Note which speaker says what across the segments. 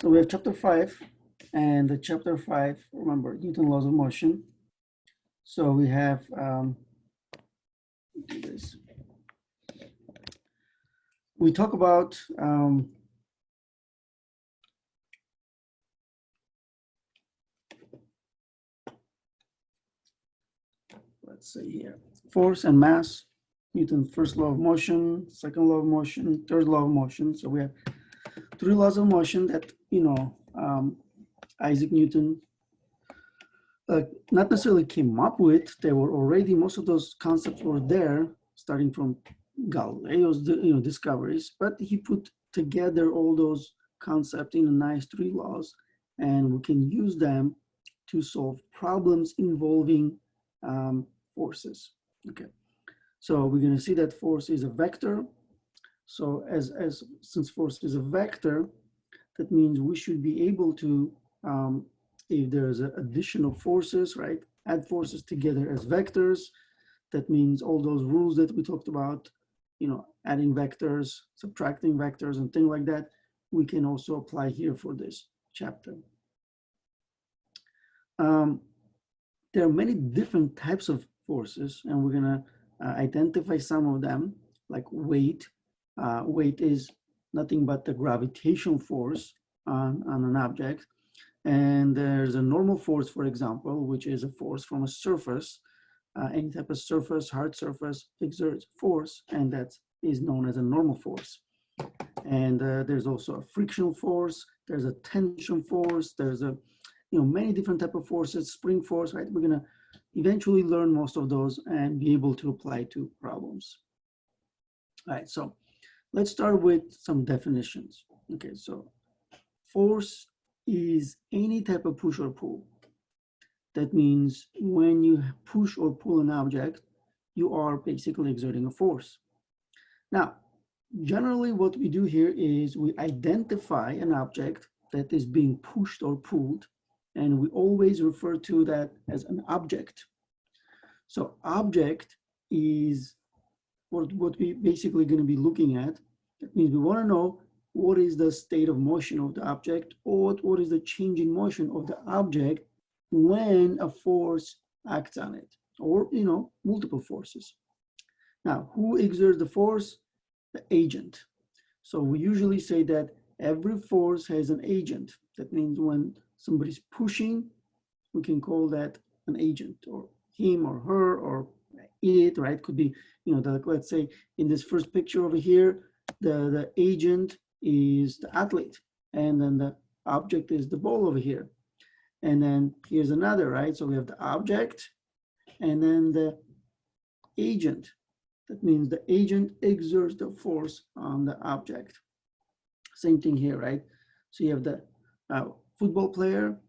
Speaker 1: So we have chapter 5, and the chapter 5, remember, Newton laws of motion. So we have, do this. We talk about let's see here, force and mass, Newton's first law of motion, second law of motion, third law of motion. So we have 3 laws of motion that, Isaac Newton not necessarily came up with. They were already, most of those concepts were there, starting from Galileo's discoveries, but he put together all those concepts in a nice 3 laws, and we can use them to solve problems involving forces. Okay, so we're going to see that force is a vector. So since force is a vector, that means we should be able to, if there's additional forces, right, add forces together as vectors. That means all those rules that we talked about, adding vectors, subtracting vectors, and things like that, we can also apply here for this chapter. There are many different types of forces, and we're gonna identify some of them, like weight. Weight is nothing but the gravitational force on an object. And there's a normal force, for example, which is a force from a surface. Any type of surface, hard surface, exerts force, and that is known as a normal force. And there's also a frictional force, there's a tension force, there's a many different type of forces, spring force, right? We're gonna eventually learn most of those and be able to apply to problems. All right, so let's start with some definitions. Okay, so force is any type of push or pull. That means when you push or pull an object, you are basically exerting a force. Now, generally what we do here is we identify an object that is being pushed or pulled, and we always refer to that as an object. So object is what we basically going to be looking at. That means we want to know what is the state of motion of the object, or what is the change in motion of the object when a force acts on it, or multiple forces. Now, who exerts the force? The agent. So we usually say that every force has an agent. That means when somebody's pushing, we can call that an agent, or him or her or it, right? Could be, let's say in this first picture over here, the agent is the athlete, and then the object is the ball over here. And then here's another, right? So we have the object and then the agent. That means the agent exerts the force on the object. Same thing here, right? So you have the football player,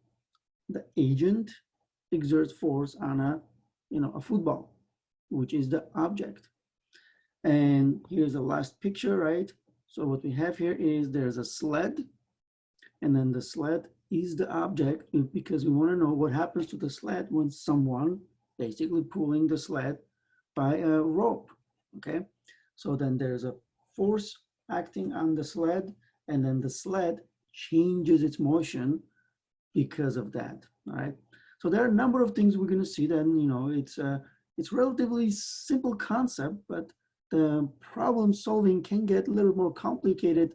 Speaker 1: the agent exerts force on a football, which is the object. And here's the last picture, right? So what we have here is there's a sled, and then the sled is the object, because we want to know what happens to the sled when someone basically pulling the sled by a rope. Okay, so then there's a force acting on the sled, and then the sled changes its motion because of that. All right, so there are a number of things we're going to see. Then it's relatively simple concept, but the problem solving can get a little more complicated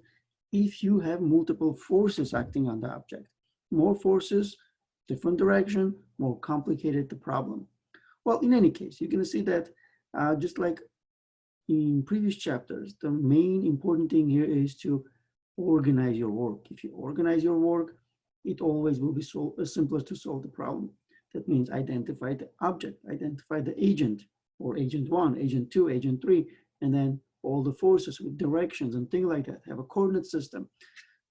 Speaker 1: if you have multiple forces acting on the object. More forces, different direction, more complicated the problem. Well, in any case, you're going to see that just like in previous chapters, the main important thing here is to organize your work. If you organize your work, it always will be simpler to solve the problem. That means identify the object, identify the agent, or agent 1, agent 2, agent 3, and then all the forces with directions and things like that. Have a coordinate system.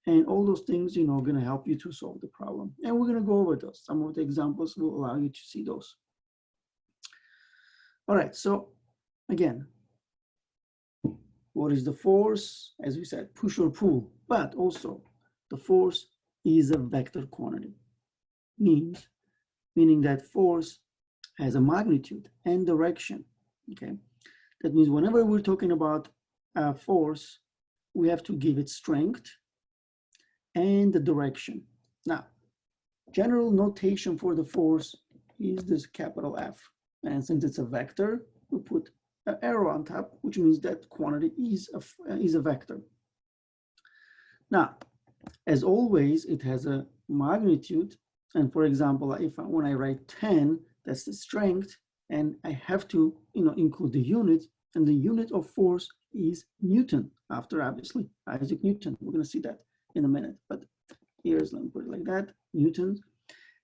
Speaker 1: And all those things, are going to help you to solve the problem. And we're going to go over those. Some of the examples will allow you to see those. All right, so again, what is the force? As we said, push or pull, but also the force is a vector quantity. Meaning that force has a magnitude and direction, okay? That means whenever we're talking about force, we have to give it strength, and the direction. Now, general notation for the force is this capital F. And since it's a vector, we put an arrow on top, which means that quantity is a vector. Now, as always, it has a magnitude. And for example, when I write 10, that's the strength, and I have to include the unit, and the unit of force is Newton, after obviously Isaac Newton. We're going to see that in a minute, but here's, let me put it like that, Newton.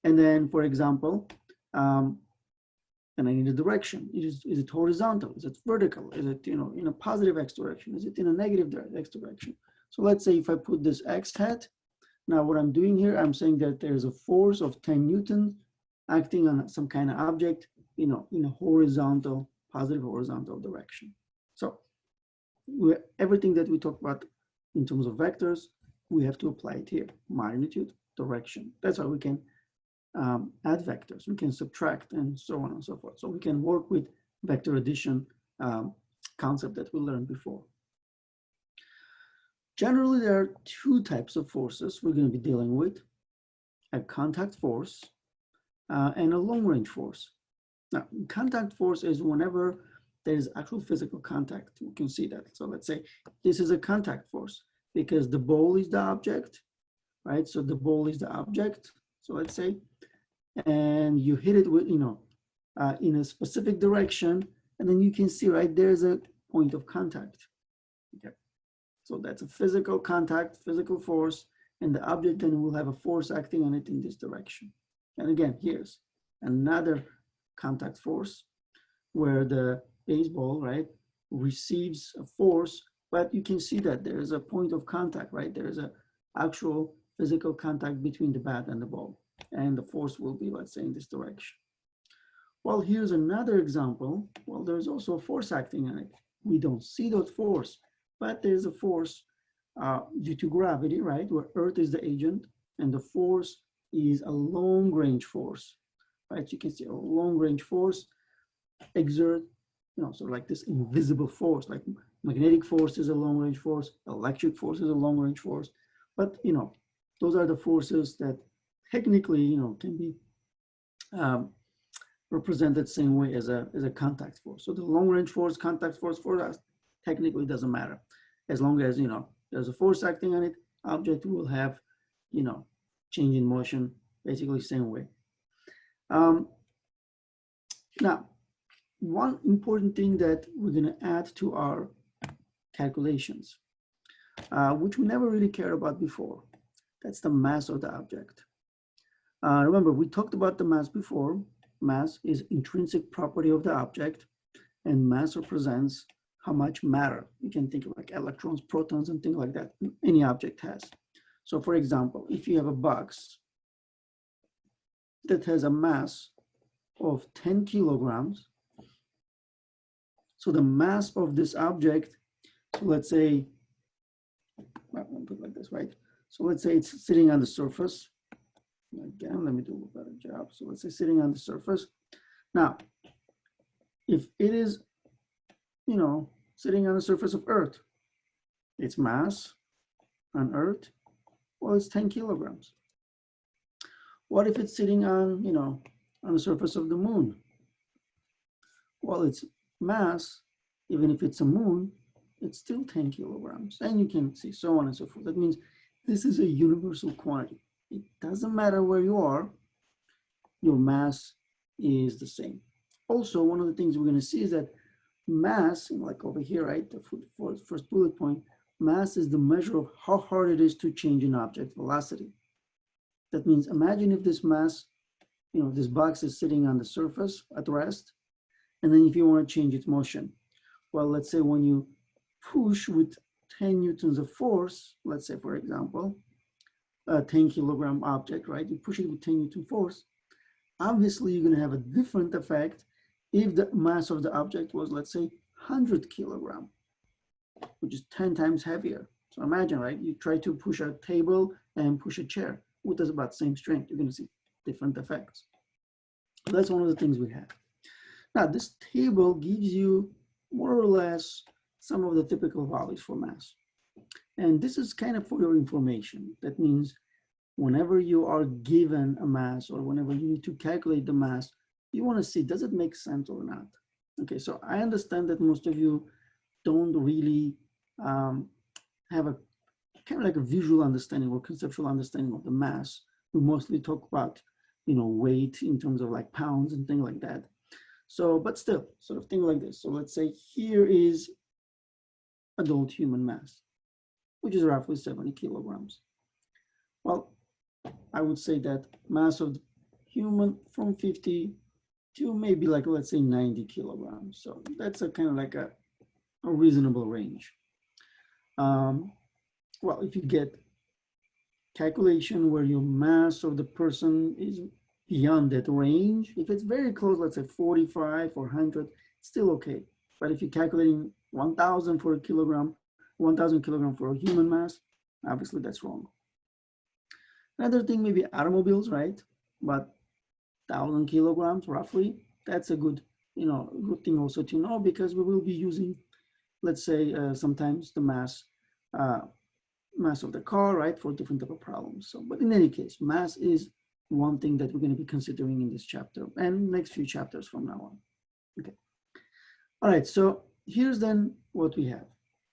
Speaker 1: And then, for example, and I need a direction. Is it horizontal? Is it vertical? Is it in a positive x direction? Is it in a negative x direction? So let's say if I put this x hat, now what I'm doing here, I'm saying that there's a force of 10 Newton acting on some kind of object, in a horizontal, positive horizontal direction. So everything that we talk about in terms of vectors, we have to apply it here: magnitude, direction. That's how we can add vectors. We can subtract and so on and so forth. So we can work with vector addition concept that we learned before. Generally, there are two types of forces we're going to be dealing with: a contact force and a long-range force. Now, contact force is whenever there is actual physical contact. We can see that. So let's say this is a contact force because the ball is the object, right? So the ball is the object. So let's say, and you hit it with, in a specific direction, and then you can see, right, there's a point of contact. Okay. So that's a physical contact, physical force, and the object then will have a force acting on it in this direction. And again, here's another contact force where the baseball, right, receives a force, but you can see that there is a point of contact, right? There is an actual physical contact between the bat and the ball, and the force will be, let's say, in this direction. Well, here's another example. Well, there's also a force acting on it. We don't see that force, but there's a force due to gravity, right, where Earth is the agent, and the force is a long-range force, right? You can see a long-range force exert, sort of like this invisible force, like magnetic force is a long-range force, electric force is a long-range force, but, those are the forces that technically, can be represented the same way as a contact force. So the long-range force, contact force for us technically doesn't matter. As long as, there's a force acting on it, object will have, change in motion, basically same way. Now, one important thing that we're going to add to our calculations, which we never really cared about before, that's the mass of the object. Remember, we talked about the mass before. Mass is intrinsic property of the object, and mass represents how much matter. You can think of like electrons, protons, and things like that any object has. So for example, if you have a box that has a mass of 10 kilograms, so the mass of this object, so let's say, I'll put it like this, right? So let's say it's sitting on the surface. Again, let me do a better job. So let's say sitting on the surface. Now, if it is, sitting on the surface of Earth, its mass on Earth, well, it's 10 kilograms. What if it's sitting on, on the surface of the moon? Well, its mass, even if it's a moon, it's still 10 kilograms. And you can see so on and so forth. That means this is a universal quantity. It doesn't matter where you are, your mass is the same. Also, one of the things we're going to see is that mass, like over here, right, the first bullet point, mass is the measure of how hard it is to change an object velocity. That means imagine if this mass, this box is sitting on the surface at rest, and then if you want to change its motion, well, let's say when you push with 10 newtons of force, let's say, for example, a 10 kilogram object, right? You push it with 10 Newton force. Obviously, you're going to have a different effect if the mass of the object was, let's say, 100 kilogram, which is 10 times heavier. So imagine, right? You try to push a table and push a chair with about the same strength. You're going to see different effects. So that's one of the things we have. Now, this table gives you more or less some of the typical values for mass. And this is kind of for your information. That means whenever you are given a mass or whenever you need to calculate the mass, you want to see, does it make sense or not? Okay, so I understand that most of you don't really have a kind of like a visual understanding or conceptual understanding of the mass. We mostly talk about, weight in terms of like pounds and things like that. So, but still, sort of thing like this. So let's say here is adult human mass, which is roughly 70 kilograms. Well, I would say that mass of the human from 50 to maybe like, let's say 90 kilograms. So that's a kind of like a reasonable range. Well, if you get calculation where your mass of the person is beyond that range, if it's very close, let's say 45 or 100, still okay. But if you're calculating 1,000 for a kilogram, 1,000 kilogram for a human mass, obviously that's wrong. Another thing, maybe automobiles, right? But 1,000 kilograms roughly, that's a good, good thing also to know, because we will be using, let's say, sometimes the mass of the car, right, for different type of problems. So, but in any case, mass is one thing that we're going to be considering in this chapter and next few chapters from now on. Okay. All right. So here's then what we have.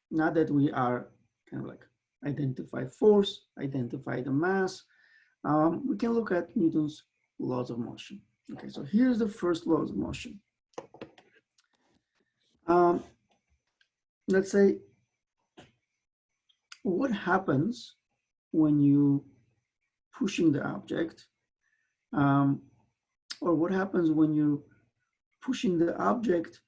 Speaker 1: Now that we are kind of like identify force, identify the mass, we can look at Newton's laws of motion. Okay. So here's the first laws of motion. Let's say, what happens when you pushing the object, or what happens when you pushing the object,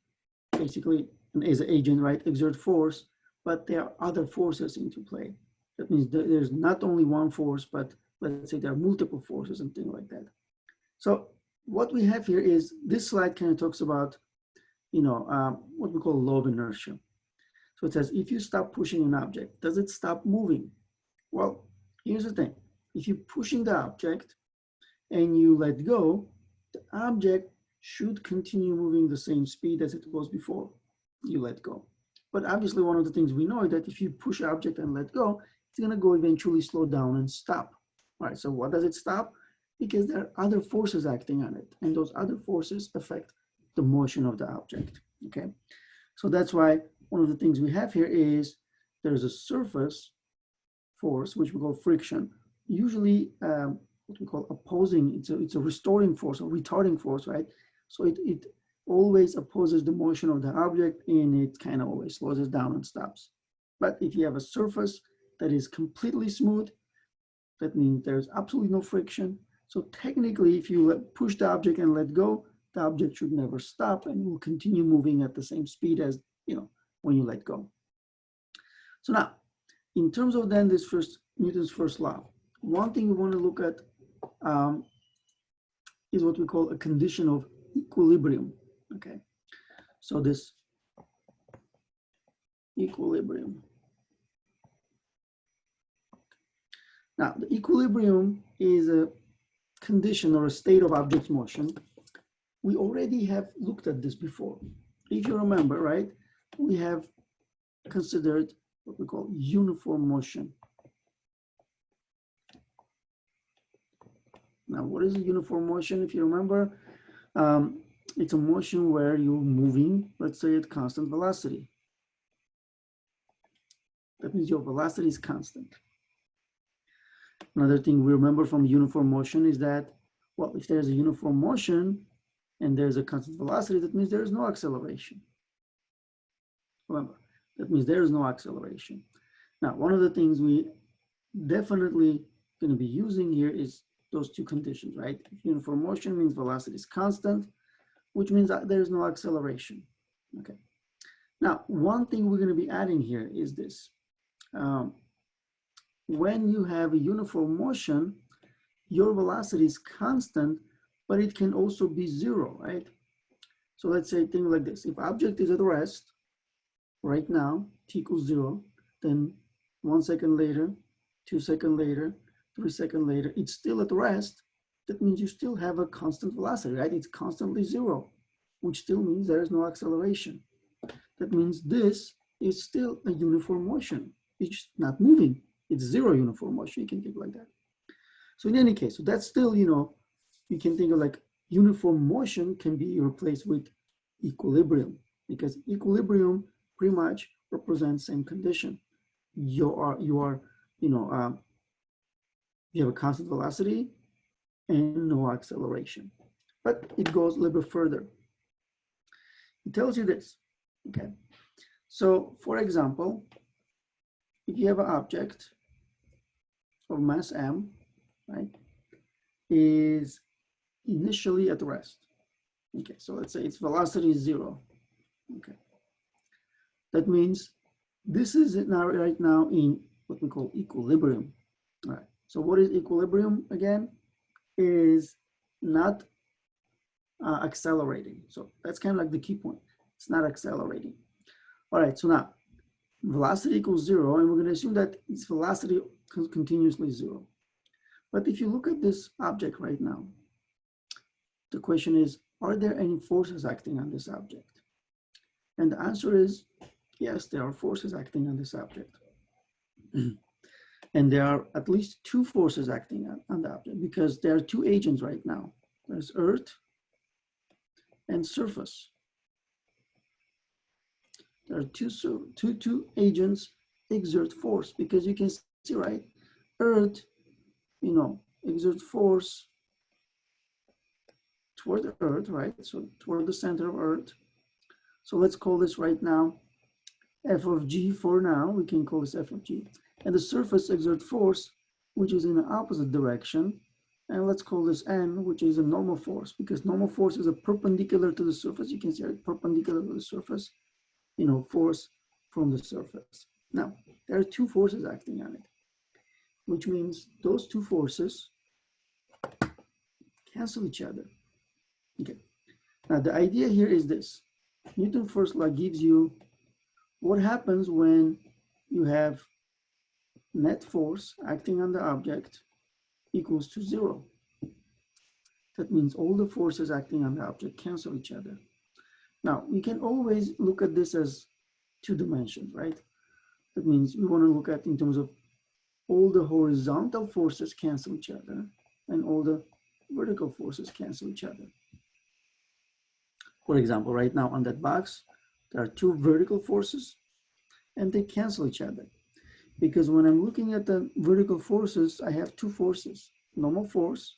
Speaker 1: basically as an agent, right, exert force, but there are other forces into play. That means there's not only one force, but let's say there are multiple forces and things like that. So what we have here is, this slide kind of talks about, what we call law of inertia. So it says, if you stop pushing an object, does it stop moving? Well, here's the thing. If you're pushing the object and you let go, the object should continue moving the same speed as it was before you let go. But obviously, one of the things we know is that if you push an object and let go, it's going to go eventually slow down and stop. All right, so what does it stop? Because there are other forces acting on it, and those other forces affect the motion of the object, okay? So that's why one of the things we have here is there's a surface force, which we call friction, usually what we call opposing, it's a restoring force or retarding force, right? So it always opposes the motion of the object, and it kind of always slows it down and stops. But if you have a surface that is completely smooth, that means there's absolutely no friction. So technically, if you push the object and let go, the object should never stop and will continue moving at the same speed as, when you let go. So now, in terms of then this Newton's first law, one thing we want to look at is what we call a condition of equilibrium, okay? So this equilibrium. Now, the equilibrium is a condition or a state of object motion. We already have looked at this before. If you remember, right, we have considered what we call uniform motion. Now, what is a uniform motion? If you remember, it's a motion where you're moving, let's say, at constant velocity. That means your velocity is constant. Another thing we remember from uniform motion is that, well, if there's a uniform motion and there's a constant velocity, that means there is no acceleration. Remember, that means there is no acceleration. Now, one of the things we definitely going to be using here is those two conditions, right? Uniform motion means velocity is constant, which means that there is no acceleration. Okay. Now, one thing we're going to be adding here is this. When you have a uniform motion, your velocity is constant, but it can also be zero, right? So let's say things like this. If object is at rest right now, t equals 0, then 1 second later, 2 seconds later, 3 seconds later, it's still at rest. That means you still have a constant velocity, right? It's constantly 0, which still means there is no acceleration. That means this is still a uniform motion. it's just not moving. It's zero uniform motion, you can think like that. So in any case, so that's still, you know, you can think of like uniform motion can be replaced with equilibrium, because equilibrium pretty much represents same condition. You are, you know, you have a constant velocity and no acceleration. But it goes a little bit further. It tells you this, okay? So for example, if you have an object of mass m, right, is initially at rest. Okay, so let's say its velocity is 0. Okay, that means this is now right now in what we call equilibrium. All right, so what is equilibrium again? Is not accelerating. So that's kind of like the key point. It's not accelerating. All right, so now velocity equals 0, and we're going to assume that its velocity continuously 0. But if you look at this object right now, the question is, are there any forces acting on this object? And the answer is, yes, there are forces acting on this object. And there are at least 2 forces acting on the object, because there are 2 agents right now. There's Earth and surface. There are two agents exert force, because you can see, right, Earth, you know, exert force toward the Earth, right? So toward the center of Earth. So let's call this right now f of g for now. We can call this f of g. And the surface exert force, which is in the opposite direction. And let's call this n, which is a normal force, because normal force is a perpendicular to the surface. You can see it perpendicular to the surface, you know, force from the surface. Now, there are 2 forces acting on it, which means those 2 forces cancel each other. Okay. Now, the idea here is this. Newton's first law gives you what happens when you have net force acting on the object equals to 0. That means all the forces acting on the object cancel each other. Now, we can always look at this as 2 dimensions, right? That means we want to look at in terms of all the horizontal forces cancel each other and all the vertical forces cancel each other. For example, right now on that box, there are 2 vertical forces and they cancel each other. Because when I'm looking at the vertical forces, I have 2 forces. Normal force,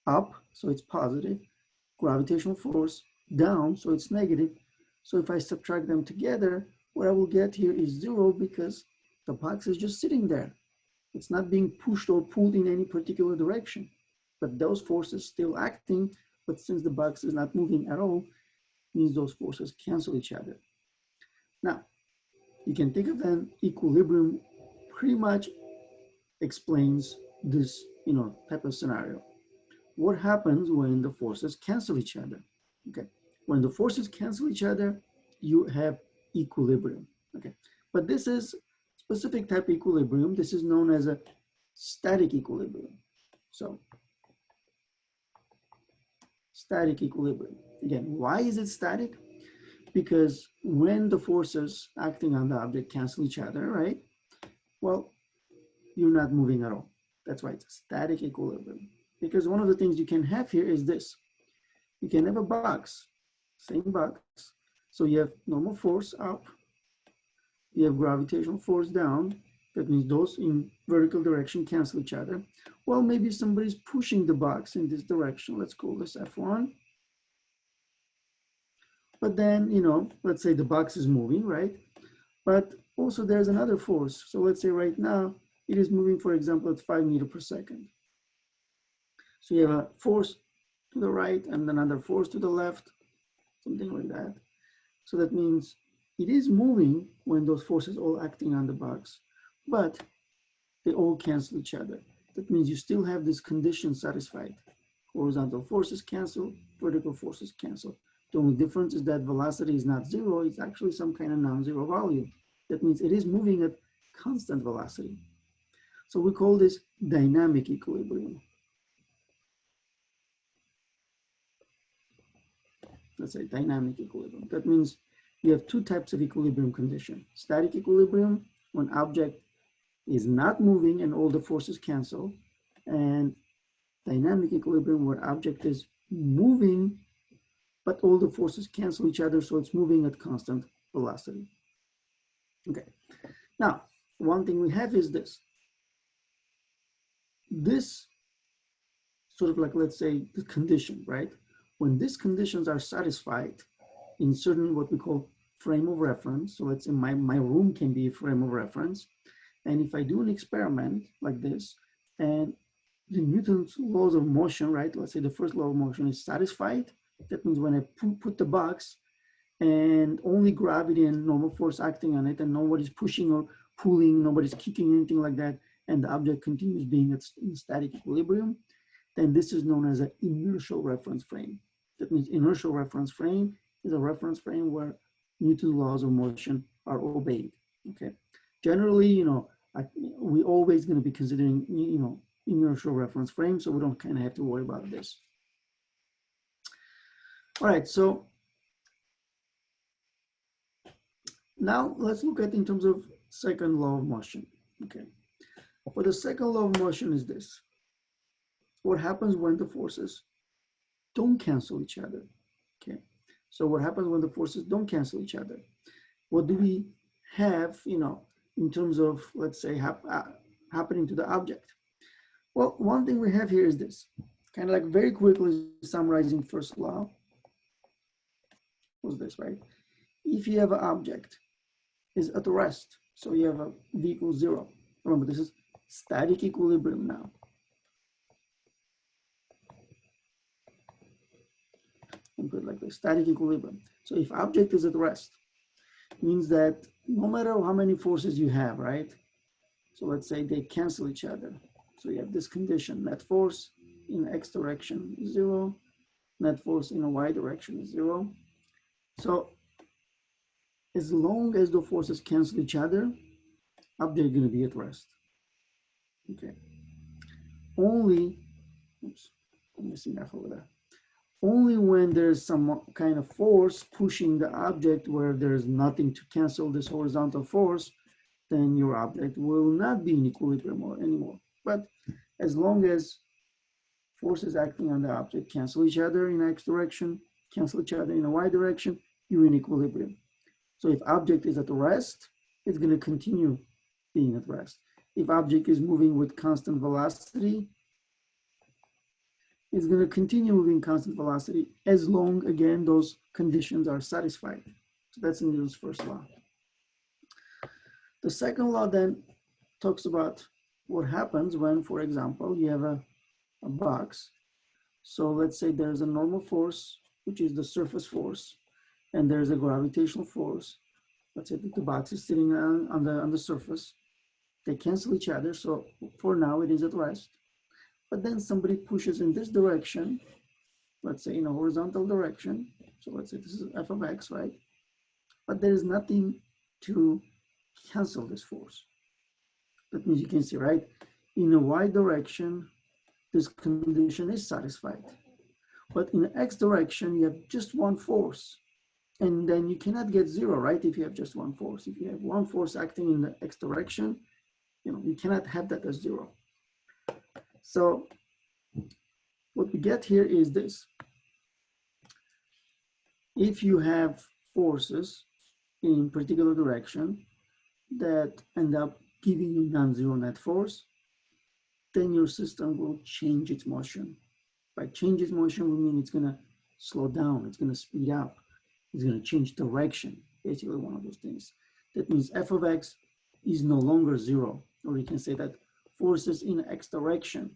Speaker 1: up, so it's positive. Gravitational force, down, so it's negative. So if I subtract them together, what I will get here is 0, because the box is just sitting there. It's not being pushed or pulled in any particular direction. But those forces still acting, but since the box is not moving at all, means those forces cancel each other. Now, you can think of an equilibrium pretty much explains this, you know, type of scenario. What happens when the forces cancel each other? Okay, when the forces cancel each other, you have equilibrium. Okay, but this is specific type of equilibrium. This is known as a static equilibrium. So, static equilibrium. Again, why is it static? Because when the forces acting on the object cancel each other, right? Well, you're not moving at all. That's why it's a static equilibrium. Because one of the things you can have here is this. You can have a box, same box. So you have normal force up, you have gravitational force down. That means those in vertical direction cancel each other. Well, maybe somebody's pushing the box in this direction. Let's call this F1. But then, you know, let's say the box is moving, right? But also there's another force. So let's say right now it is moving, for example, at 5 meters per second. So you have a force to the right and another force to the left, something like that. So that means it is moving when those forces all acting on the box, but they all cancel each other. That means you still have this condition satisfied. Horizontal forces cancel, vertical forces cancel. The only difference is that velocity is not 0, it's actually some kind of non-zero value. That means it is moving at constant velocity. So we call this dynamic equilibrium. Let's say dynamic equilibrium. That means you have 2 types of equilibrium condition. Static equilibrium, when object is not moving and all the forces cancel, and dynamic equilibrium where object is moving but all the forces cancel each other, so it's moving at constant velocity. Okay, now one thing we have is this. This sort of like, let's say, the condition, right? When these conditions are satisfied in certain what we call frame of reference, so let's say my room can be a frame of reference, and if I do an experiment like this, and the Newton's laws of motion, right? Let's say the first law of motion is satisfied. That means when I put the box and only gravity and normal force acting on it, and nobody's pushing or pulling, nobody's kicking, anything like that, and the object continues being in static equilibrium, then this is known as an inertial reference frame. That means inertial reference frame is a reference frame where Newton's laws of motion are obeyed. Okay. Generally, we always going to be considering, inertial reference frame, so we don't kind of have to worry about this. All right, so now let's look at in terms of second law of motion. Okay, for the second law of motion is this. What happens when the forces don't cancel each other? Okay, so what happens when the forces don't cancel each other? What do we have, in terms of, let's say, happening to the object? Well, one thing we have here is this, kind of like very quickly summarizing first law, was this, right? If you have an object is at rest, so you have a V equals 0. Remember, this is static equilibrium now. And put it like this, static equilibrium. So if object is at rest, means that no matter how many forces you have, right? So let's say they cancel each other. So you have this condition, net force in X direction is 0, net force in a Y direction is 0. So as long as the forces cancel each other, object is going to be at rest. Okay. Only, oops, I'm missing F over there. Only when there's some kind of force pushing the object where there's nothing to cancel this horizontal force, then your object will not be in equilibrium anymore. But as long as forces acting on the object cancel each other in X direction, cancel each other in a Y direction, you're in equilibrium. So if object is at rest, it's going to continue being at rest. If object is moving with constant velocity, it's going to continue moving constant velocity as long, again, those conditions are satisfied. So that's Newton's first law. The second law then talks about what happens when, for example, you have a box. So let's say there's a normal force, which is the surface force, and there's a gravitational force. Let's say that the box is sitting on the surface. They cancel each other, so for now it is at rest. But then somebody pushes in this direction, let's say in a horizontal direction. So let's say this is f of x, right? But there is nothing to cancel this force. That means you can see, right? In a y direction, this condition is satisfied. But in the x direction, you have just one force. And then you cannot get 0, right? If you have just one force. If you have one force acting in the x direction, you cannot have that as 0. So what we get here is this. If you have forces in particular direction that end up giving you non-zero net force, then your system will change its motion. By change its motion, we mean it's going to slow down, it's going to speed up, it's going to change direction, basically one of those things. That means f of x is no longer 0, or you can say that forces in x direction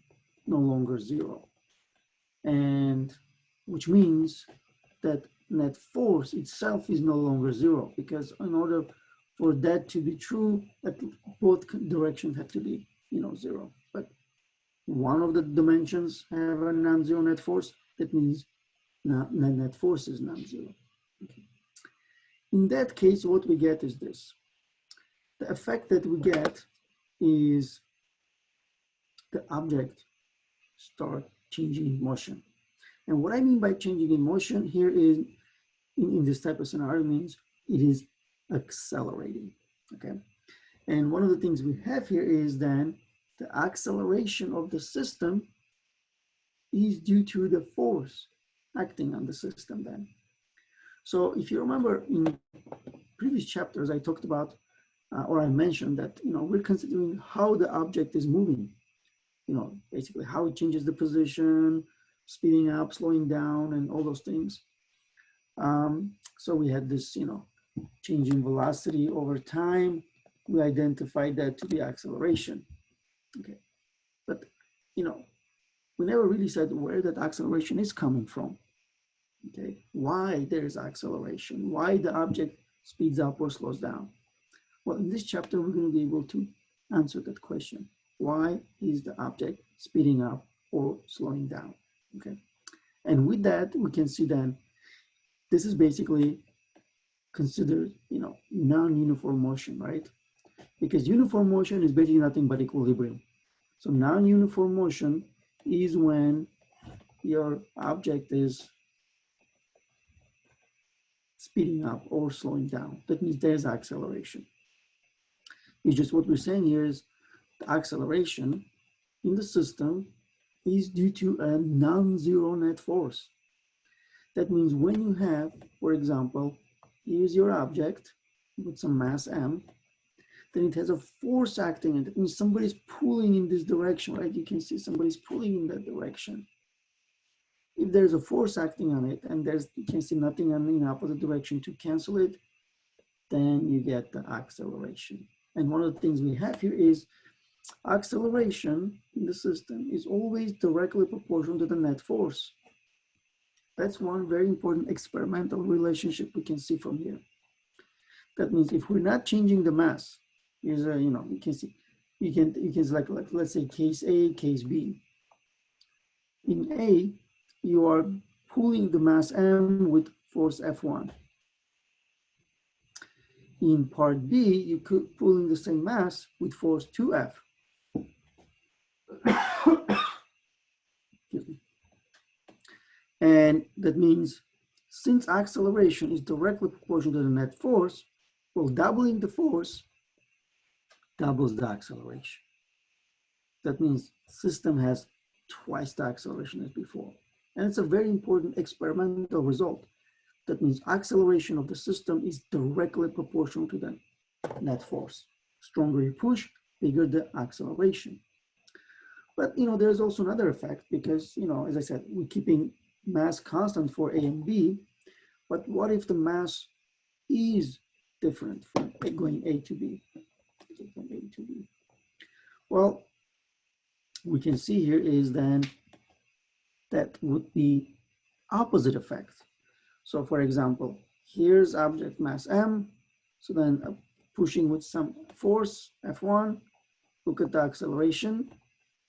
Speaker 1: no longer 0. And which means that net force itself is no longer 0, because in order for that to be true, that both directions have to be 0. But one of the dimensions have a non-zero net force, that means net force is non-zero. Okay. In that case, what we get is this. The effect that we get is the object start changing in motion. And what I mean by changing in motion here is, in this type of scenario, means it is accelerating, okay? And one of the things we have here is then the acceleration of the system is due to the force acting on the system then. So if you remember in previous chapters, I talked about, or I mentioned that, we're considering how the object is moving, basically how it changes the position, speeding up, slowing down, and all those things. So we had this, changing velocity over time. We identified that to be acceleration. Okay, but, we never really said where that acceleration is coming from. Okay, why there's acceleration, why the object speeds up or slows down. Well, in this chapter, we're going to be able to answer that question. Why is the object speeding up or slowing down? Okay, and with that, we can see then this is basically considered, non-uniform motion, right? Because uniform motion is basically nothing but equilibrium. So non-uniform motion is when your object is speeding up or slowing down. That means there's acceleration. It's just what we're saying here is the acceleration in the system is due to a non-zero net force. That means when you have, for example, here's your object with some mass m, then it has a force acting, and that means somebody's pulling in this direction, right? You can see somebody's pulling in that direction. If there's a force acting on it and you can see nothing in the opposite direction to cancel it, then you get the acceleration. And one of the things we have here is acceleration in the system is always directly proportional to the net force. That's one very important experimental relationship we can see from here. That means if we're not changing the mass, here's a, you can see, you can like let's say case A, case B. In A, you are pulling the mass M with force F1. In part B, you could pull in the same mass with force 2F. And that means since acceleration is directly proportional to the net force, well, doubling the force doubles the acceleration. That means system has twice the acceleration as before. And it's a very important experimental result. That means acceleration of the system is directly proportional to the net force. Stronger you push, bigger the acceleration. But, there's also another effect because, as I said, we're keeping mass constant for A and B, but what if the mass is different from going A to B? From A to B. Well, we can see here is then that would be opposite effect. So for example, here's object mass M. So then pushing with some force, F1, look at the acceleration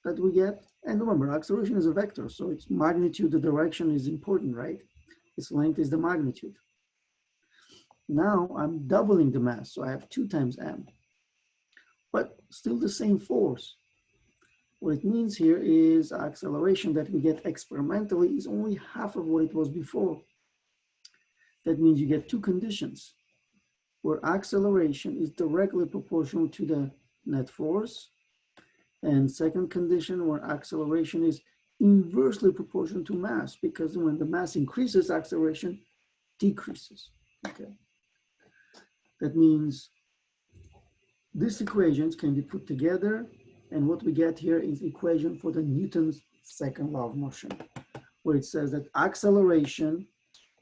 Speaker 1: that we get. And remember, acceleration is a vector. So its magnitude, the direction is important, right? Its length is the magnitude. Now I'm doubling the mass. So I have 2 times M, but still the same force. What it means here is acceleration that we get experimentally is only half of what it was before. That means you get 2 conditions where acceleration is directly proportional to the net force, and second condition where acceleration is inversely proportional to mass, because when the mass increases, acceleration decreases. Okay. That means these equations can be put together, and what we get here is equation for the Newton's second law of motion, where it says that acceleration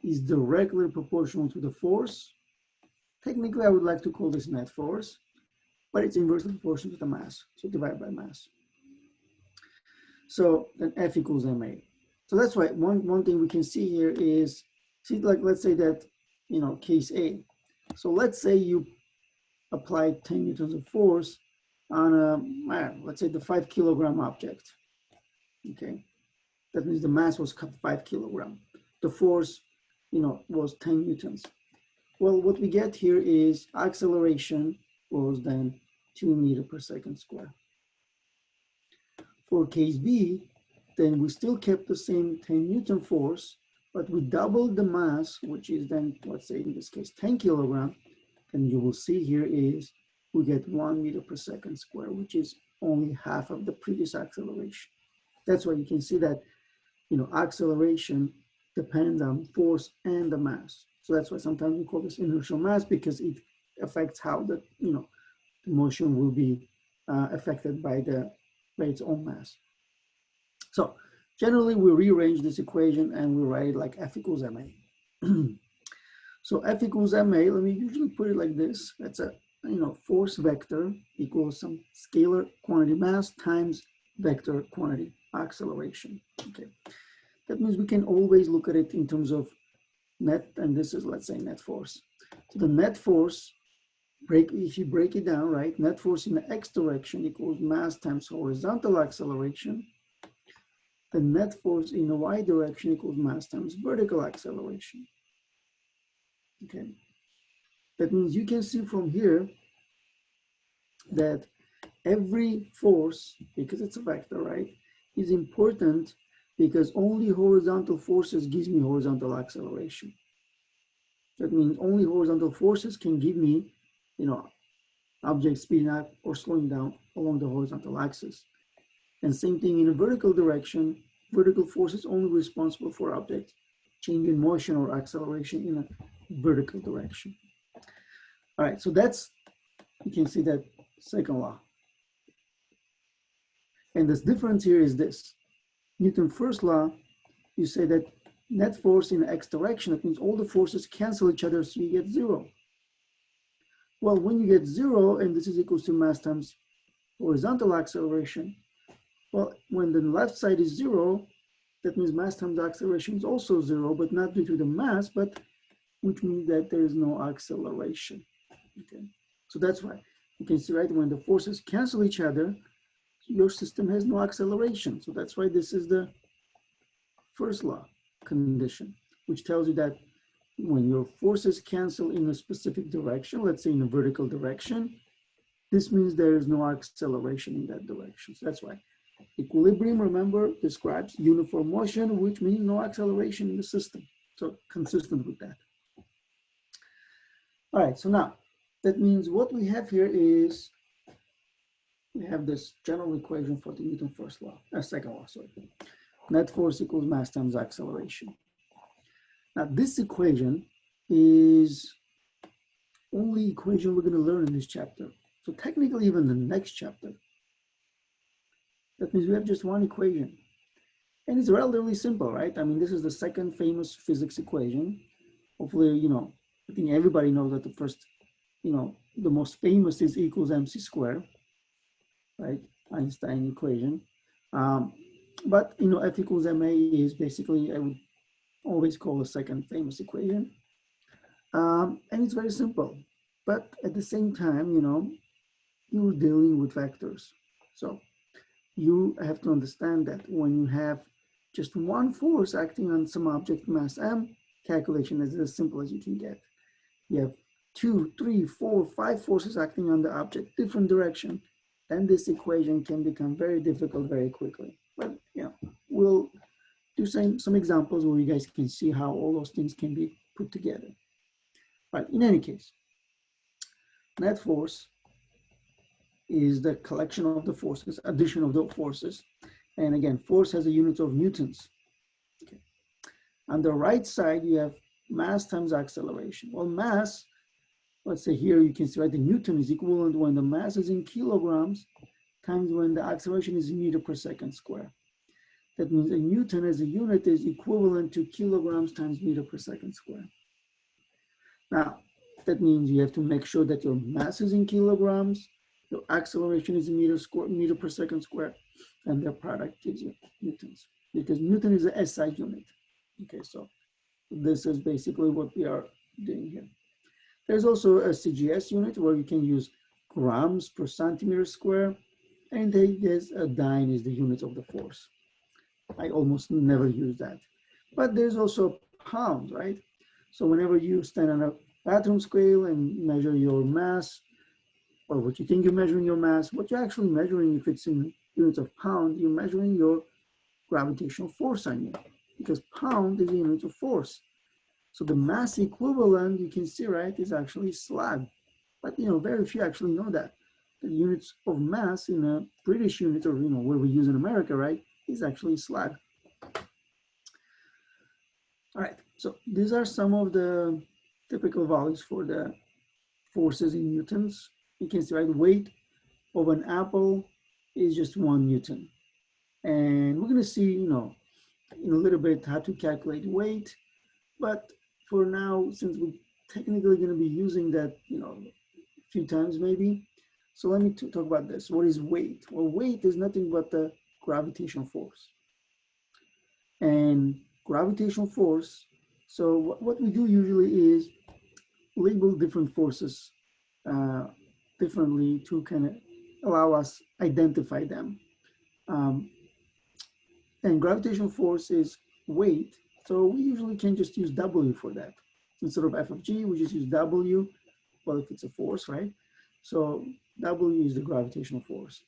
Speaker 1: is directly proportional to the force. Technically, I would like to call this net force, but it's inversely proportional to the mass, so divide by mass. So then F equals ma. So that's why one thing we can see here is, see, like let's say that, case A. So let's say you apply 10 newtons of force on a, let's say the 5 kilogram object. Okay, that means the mass was 5 kilogram. The force, was 10 newtons. Well, what we get here is acceleration was then 2 meters per second square. For case B, then we still kept the same 10 Newton force, but we doubled the mass, which is then, let's say in this case, 10 kilogram. And you will see here is we get 1 meter per second square, which is only half of the previous acceleration. That's why you can see that, you know, acceleration depends on force and the mass. So that's why sometimes we call this inertial mass, because it affects how the, you know, the motion will be affected by its own mass. So generally we rearrange this equation and we write it like F equals ma. So F equals ma, let me usually put it like this. That's a, you know, force vector equals some scalar quantity mass times vector quantity acceleration. Okay, that means we can always look at it in terms of net, and this is, let's say, net force. So the net force, if you break it down, right, net force in the x direction equals mass times horizontal acceleration. The net force in the y direction equals mass times vertical acceleration. Okay, that means you can see from here that every force, because it's a vector, right, is important, because only horizontal forces gives me horizontal acceleration. That means only horizontal forces can give me, you know, objects speeding up or slowing down along the horizontal axis. And same thing in a vertical direction, vertical force is only responsible for objects changing motion or acceleration in a vertical direction. All right, so that's, you can see that second law. And this difference here is this. Newton's first law, you say that net force in the x direction, that means all the forces cancel each other, so you get zero. Well, when you get zero, and this is equals to mass times horizontal acceleration, well, when the left side is zero, that means mass times acceleration is also zero, but not due to the mass, but which means that there is no acceleration. Okay, so that's why you can see, right, when the forces cancel each other, your system has no acceleration. So that's why this is the first law condition, which tells you that when your forces cancel in a specific direction, let's say in a vertical direction, this means there is no acceleration in that direction. So that's why equilibrium, remember, describes uniform motion, which means no acceleration in the system. So consistent with that. All right, so now that means what we have here is we have this general equation for the Newton second law, sorry. Net force equals mass times acceleration. Now this equation is only equation we're going to learn in this chapter. So technically even the next chapter. That means we have just one equation. And it's relatively simple, right? I mean, this is the second famous physics equation. Hopefully, you know, I think everybody knows that the first, you know, the most famous is E equals mc squared, right? Einstein equation. But, you know, F equals ma is basically, I would always call the second famous equation. And it's very simple. But at the same time, you know, you're dealing with vectors. So you have to understand that when you have just one force acting on some object mass m, calculation is as simple as you can get. You have 2, 3, 4, 5 forces acting on the object, different direction, then this equation can become very difficult very quickly. But you know, we'll do some examples where you guys can see how all those things can be put together. But in any case, net force is the collection of the forces, addition of the forces. And again, force has a unit of newtons. Okay. On the right side, you have mass times acceleration. Well, mass, let's say here you can see, right, the Newton is equivalent when the mass is in kilograms times when the acceleration is meter per second square. That means a Newton as a unit is equivalent to kilograms times meter per second square. Now, that means you have to make sure that your mass is in kilograms, your acceleration is in meter per second square, and their product gives you newtons, because Newton is a SI unit. Okay, so this is basically what we are doing here. There's also a CGS unit where you can use grams per centimeter square, and there's a dyne is the unit of the force. I almost never use that. But there's also pounds, right? So whenever you stand on a bathroom scale and measure your mass, or what you think you're measuring your mass, what you're actually measuring, if it's in units of pound, you're measuring your gravitational force on you, because pound is a unit of force. So the mass equivalent, you can see, right, is actually slag. But very few actually know that the units of mass in a British unit, or where we use in America, right, is actually slag. All right, so these are some of the typical values for the forces in newtons. You can see, right, weight of an apple is just 1 Newton. And we're gonna see, in a little bit how to calculate weight. But for now, since we're technically gonna be using that, a few times maybe. So let me talk about this. What is weight? Well, weight is nothing but the gravitational force. And gravitational force, so what we do usually is label different forces differently to kind of allow us identify them. And gravitational force is weight, so we usually can just use W for that. Instead of F of G, we just use W, well, if it's a force, right? So W is the gravitational force.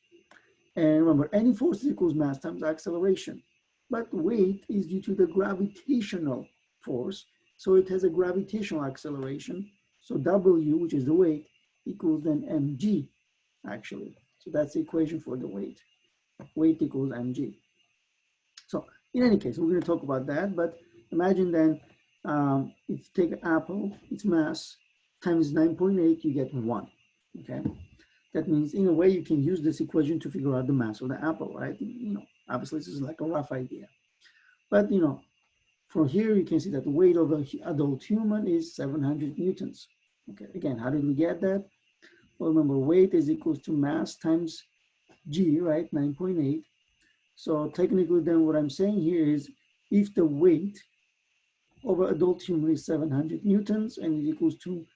Speaker 1: And remember, any force equals mass times acceleration. But weight is due to the gravitational force, so it has a gravitational acceleration. So W, which is the weight, equals then mg, actually. So that's the equation for the weight. Weight equals mg. So in any case, we're going to talk about that. But imagine then, if you take an apple, its mass times 9.8, you get 1. Okay. That means, in a way, you can use this equation to figure out the mass of the apple, right? Obviously, this is like a rough idea. But, from here, you can see that the weight of an adult human is 700 newtons. Okay, again, how did we get that? Well, remember, weight is equals to mass times g, right? 9.8. So technically, then what I'm saying here is, if the weight of an adult human is 700 newtons and it equals to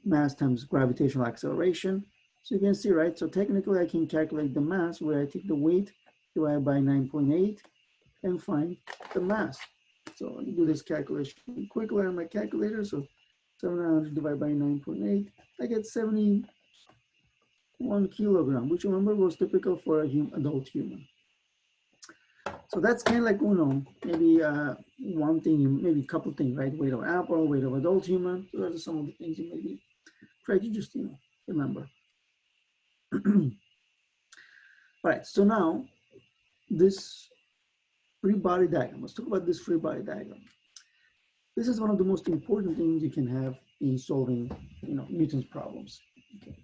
Speaker 1: mass times gravitational acceleration. So you can see, right? So technically, I can calculate the mass where I take the weight divided by 9.8 and find the mass. So let me do this calculation quickly on my calculator. So 700 divided by 9.8, I get 71 kilogram, which, remember, was typical for a adult human. So that's kind of like, maybe one thing, maybe a couple things, right? Weight of apple, weight of adult human. So those are some of the things you maybe try to just, remember. All right, so now this free body diagram. Let's talk about this free body diagram. This is one of the most important things you can have in solving, Newton's problems. Okay.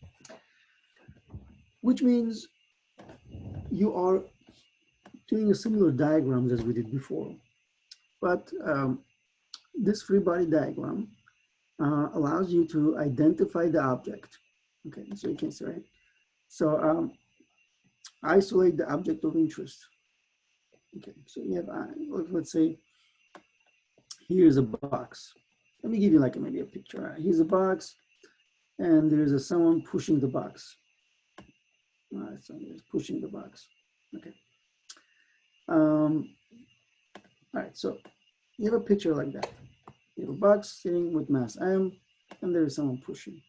Speaker 1: Which means you are doing a similar diagrams as we did before, but this free body diagram allows you to identify the object. Okay, so you can see, right? So isolate the object of interest. Okay, so you have, let's say, here's a box. Let me give you maybe a picture. Here's a box, and there's someone pushing the box. All right, so he's pushing the box. Okay. All right, so you have a picture like that. You have a box sitting with mass m, and there is someone pushing.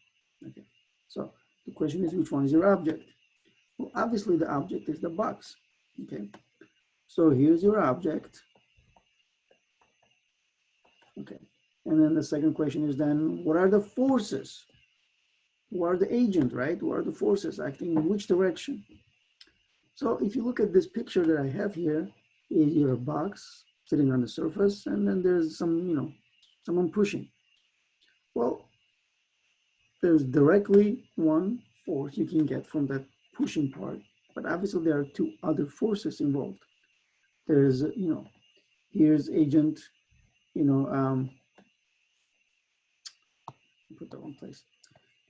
Speaker 1: Okay, so the question is, which one is your object? Well, obviously the object is the box. Okay, so here's your object. Okay, and then the second question is then, what are the forces? What are the agents, right? What are the forces acting in which direction? So if you look at this picture that I have here, is your box sitting on the surface, and then there's some, someone pushing. Well, there's directly one force you can get from that pushing part, but obviously there are two other forces involved. There's, here's agent, put that one place.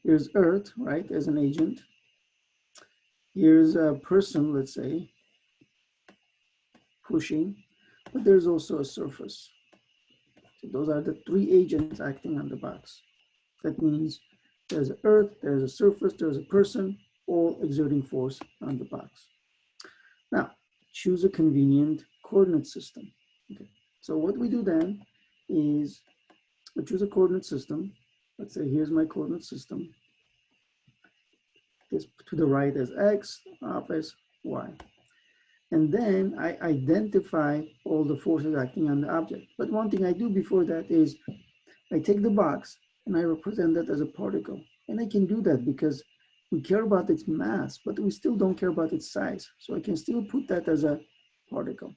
Speaker 1: Here's Earth, right, as an agent. Here's a person, let's say, pushing, but there's also a surface. So those are the three agents acting on the box. That means there's Earth, there's a surface, there's a person, all exerting force on the box. Now, choose a convenient coordinate system. Okay. So what we do then is we choose a coordinate system. Let's say here's my coordinate system. This to the right as X, up as Y. And then I identify all the forces acting on the object. But one thing I do before that is I take the box and I represent that as a particle. And I can do that because we care about its mass, but we still don't care about its size. So I can still put that as a particle.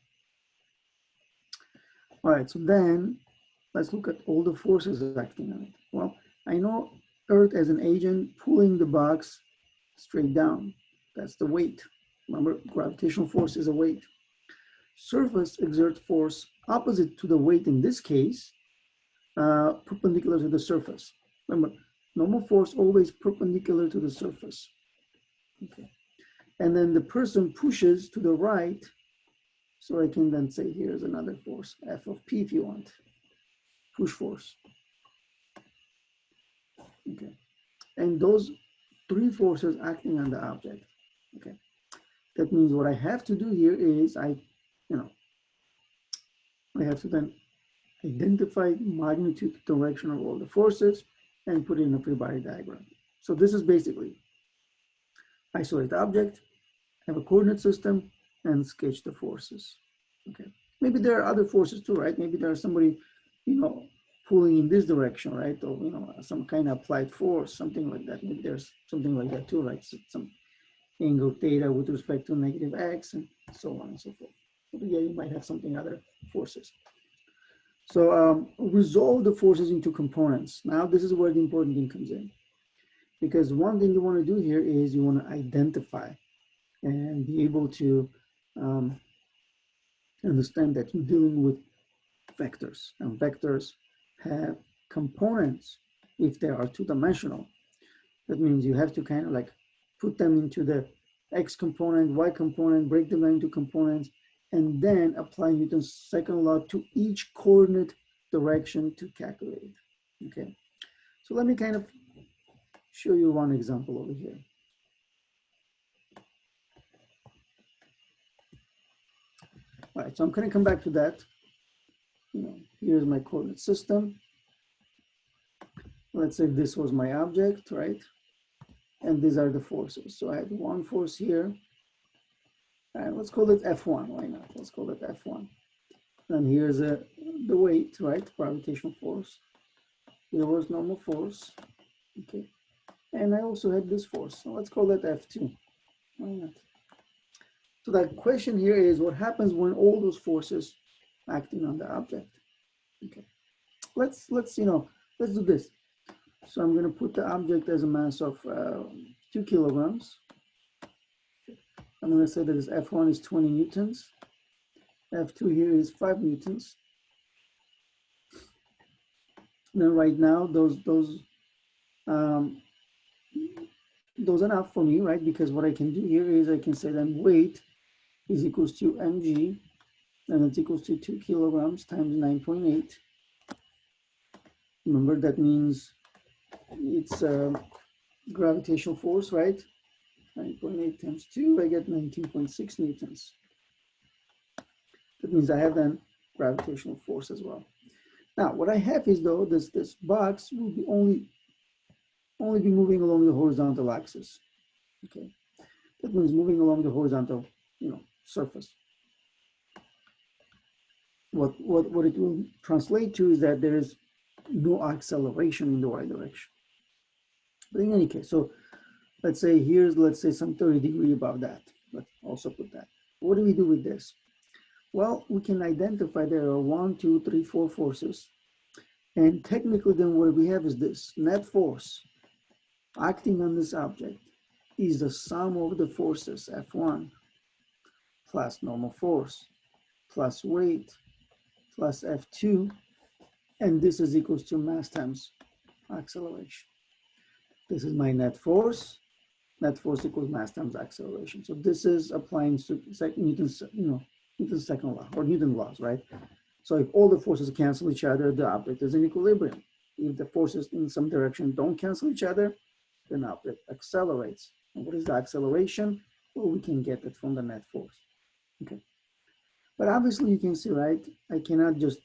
Speaker 1: All right, so then let's look at all the forces acting on it. Well, I know Earth as an agent pulling the box straight down. That's the weight. Remember, gravitational force is a weight. Surface exerts force opposite to the weight in this case, perpendicular to the surface. Remember, normal force always perpendicular to the surface. Okay. And then the person pushes to the right. So I can then say here's another force, F of P if you want, push force. Okay. And those three forces acting on the object. Okay. That means what I have to do here is I have to then identify magnitude, direction of all the forces and put it in a free body diagram. So this is basically isolate the object, have a coordinate system, and sketch the forces. Okay. Maybe there are other forces too, right? Maybe there's somebody, pulling in this direction, right? Or, some kind of applied force, something like that. Maybe there's something like that too, right? So some angle theta with respect to negative x and so on and so forth. But yeah, you might have something other forces. So resolve the forces into components. Now this is where the important thing comes in. Because one thing you want to do here is you want to identify and be able to understand that you're dealing with vectors, and vectors have components if they are two-dimensional. That means you have to kind of like put them into the x component, y component, break them into components, and then apply Newton's second law to each coordinate direction to calculate it. Okay, so let me kind of show you one example over here. All right, so I'm going to come back to that. Here's my coordinate system. Let's say this was my object, right? And these are the forces. So I had one force here. And let's call it F1. Why not? Let's call it F1. And here's the weight, right? Gravitational force. Here was normal force. Okay. And I also had this force. So let's call that F2. Why not? So that question here is what happens when all those forces acting on the object. Okay. Let's do this. So I'm going to put the object as a mass of 2 kilograms. I'm going to say that this F1 is 20 newtons. F2 here is 5 newtons. Now right now, those enough for me, right? Because what I can do here is I can say then weight is equals to mg, and it's equals to 2 kilograms times 9.8. Remember, that means it's gravitational force, right? 9.8 times 2, I get 19.6 newtons. That means I have then gravitational force as well. Now, what I have is though, this box will be only be moving along the horizontal axis. Okay, that means moving along the horizontal, surface. What it will translate to is that there is no acceleration in the y direction. But in any case, so let's say some 30 degrees above that. Let's also put that. What do we do with this? Well, we can identify there are 1, 2, 3, 4 forces. And technically then what we have is this net force acting on this object is the sum of the forces F1 plus normal force plus weight plus F2, and this is equals to mass times acceleration. This is my net force. Net force equals mass times acceleration. So this is applying Newton's, Newton's second law, or Newton's laws, right? So if all the forces cancel each other, the object is in equilibrium. If the forces in some direction don't cancel each other, then the object accelerates. And what is the acceleration? Well, we can get it from the net force. Okay. But obviously you can see, right, I cannot just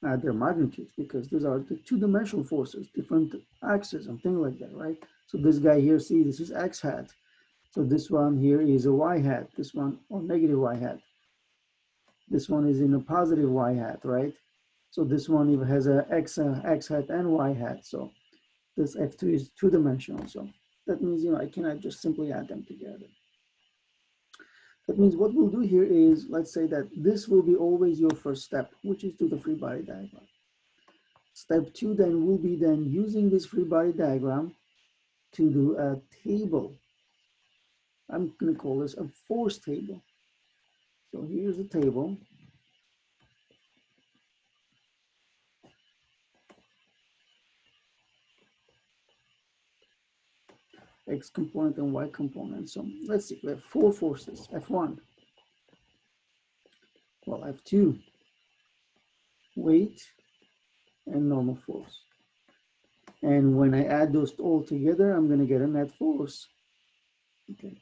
Speaker 1: add their magnitudes because these are the two-dimensional forces, different axes and things like that, right? So this guy here, see, this is x hat. So this one here is a y hat, this one, or negative y hat. This one is in a positive y hat, right? So this one even has a x hat and y hat. So this F2 is two-dimensional. So that means, you know, I cannot just simply add them together. That means what we'll do here is, let's say that this will be always your first step, which is to the free body diagram. Step 2 then will be then using this free body diagram to do a table. I'm going to call this a force table. So here's the table. X component and Y component. So let's see, we have 4 forces. F1, well, F2, weight, and normal force. And when I add those all together, I'm going to get a net force. Okay,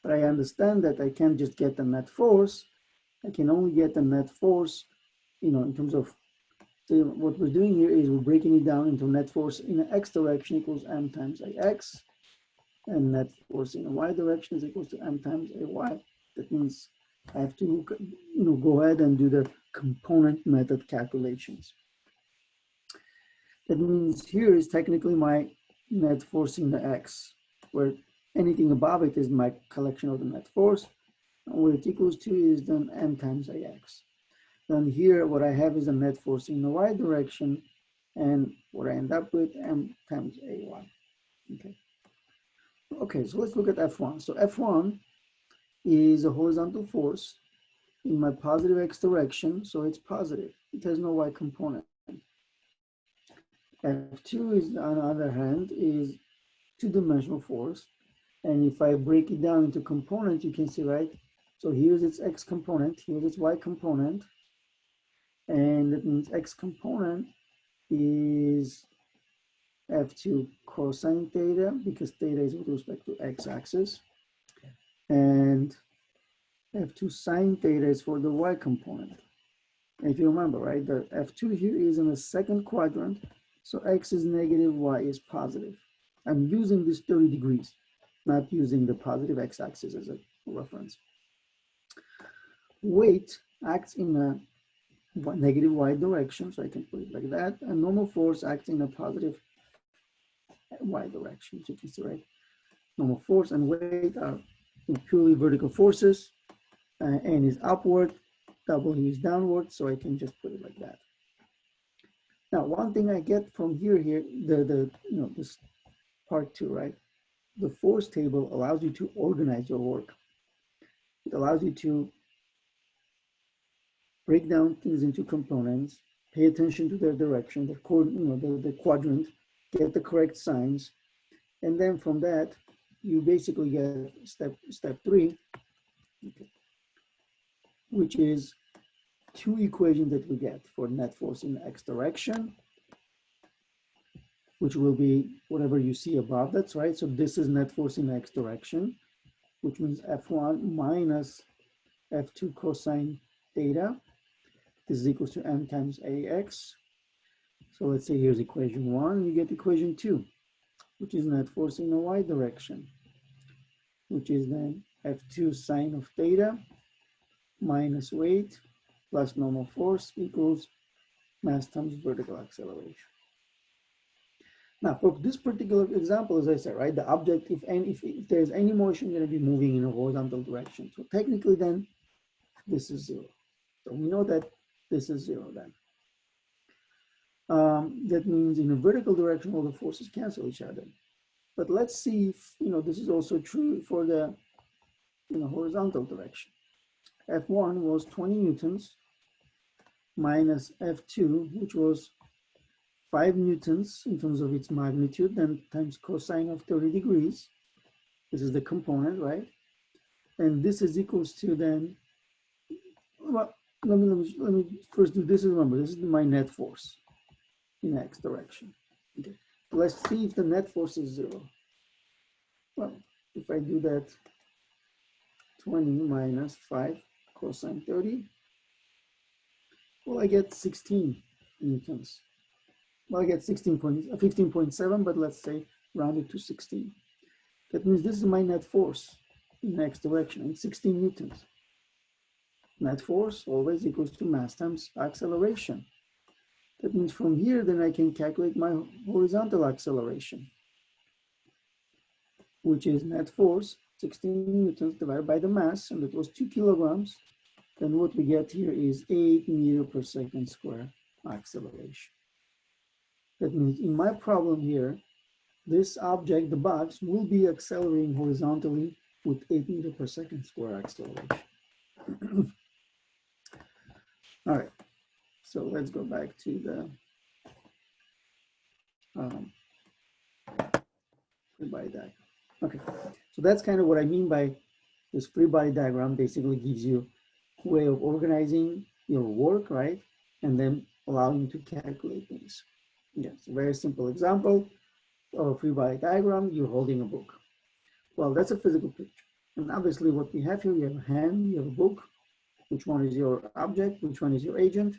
Speaker 1: but I understand that I can't just get the net force. I can only get the net force, you know, in terms of, so what we're doing here is we're breaking it down into net force in the X direction equals M times AX, and net force in the Y direction is equals to M times AY. That means I have to, you know, go ahead and do the component method calculations. That means here is technically my net force in the X, where anything above it is my collection of the net force, and what it equals to is then M times AX. Then here, what I have is a net force in the Y direction, and what I end up with, M times AY. Okay. Okay, so let's look at F1. So F1 is a horizontal force in my positive X direction, so it's positive. It has no Y component. F2 is, on the other hand, is two-dimensional force. And if I break it down into components, you can see, right? So here's its X component, here's its Y component. And that means X component is F2 cosine theta, because theta is with respect to X axis. And F2 sine theta is for the Y component. And if you remember, right, the F2 here is in the second quadrant. So X is negative, Y is positive. I'm using this 30 degrees, not using the positive X axis as a reference. Weight acts in a negative Y direction, so I can put it like that. And normal force acts in a positive Y direction, so you can see, right? Normal force and weight are purely vertical forces. N is upward, W is downward, so I can just put it like that. Now, one thing I get from here, this part 2, right? The force table allows you to organize your work. It allows you to break down things into components, pay attention to their direction, the quadrant, get the correct signs, and then from that, you basically get step 3, okay, which is 2 equations that we get for net force in the X direction, which will be whatever you see above. That's right. So this is net force in the X direction, which means F1 minus F2 cosine theta. This is equals to M times AX. So let's say here's equation 1. You get equation 2, which is net force in the Y direction, which is then F2 sine of theta minus weight plus normal force equals mass times vertical acceleration. Now, for this particular example, as I said, right, the object, if there's any motion, going to be moving in a horizontal direction. So technically, then this is 0. So we know that this is 0 then. That means in a vertical direction, all the forces cancel each other. But let's see if this is also true for the horizontal direction. F1 was 20 newtons minus F2, which was 5 newtons in terms of its magnitude, then times cosine of 30 degrees. This is the component, right? And this is equals to then, well, let me first do this. Remember, this is my net force in X direction. Okay, let's see if the net force is 0. Well, if I do that, 20 minus 5 cosine 30, well, I get 16 newtons. Well, I get 15.7, but let's say round it to 16. That means this is my net force in X direction, and 16 newtons. Net force always equals to mass times acceleration. That means from here, then I can calculate my horizontal acceleration, which is net force, 16 newtons divided by the mass, and that was 2 kilograms. Then what we get here is 8 meters per second square acceleration. That means in my problem here, this object, the box, will be accelerating horizontally with 8 meters per second square acceleration. All right, so let's go back to the free body diagram. Okay, so that's kind of what I mean by this free body diagram. Basically gives you a way of organizing your work, right? And then allowing you to calculate things. Yes, a very simple example of a free body diagram. You're holding a book. Well, that's a physical picture. And obviously what we have here, you have a hand, you have a book. Which one is your object? Which one is your agent?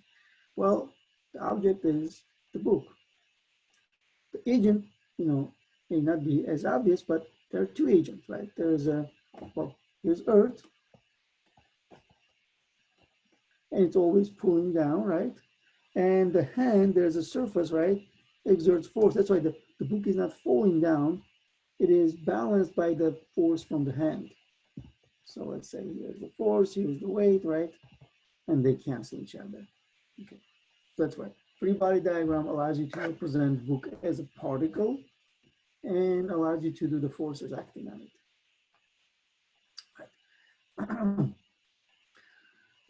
Speaker 1: Well, the object is the book. The agent, you know, may not be as obvious, but there are two agents, right? There's here's Earth, and it's always pulling down, right? And the hand, there's a surface, right? Exerts force. That's why the book is not falling down. It is balanced by the force from the hand. So let's say here's the force, here's the weight, right? And they cancel each other. Okay, that's right. Free body diagram allows you to represent book as a particle and allows you to do the forces acting on it.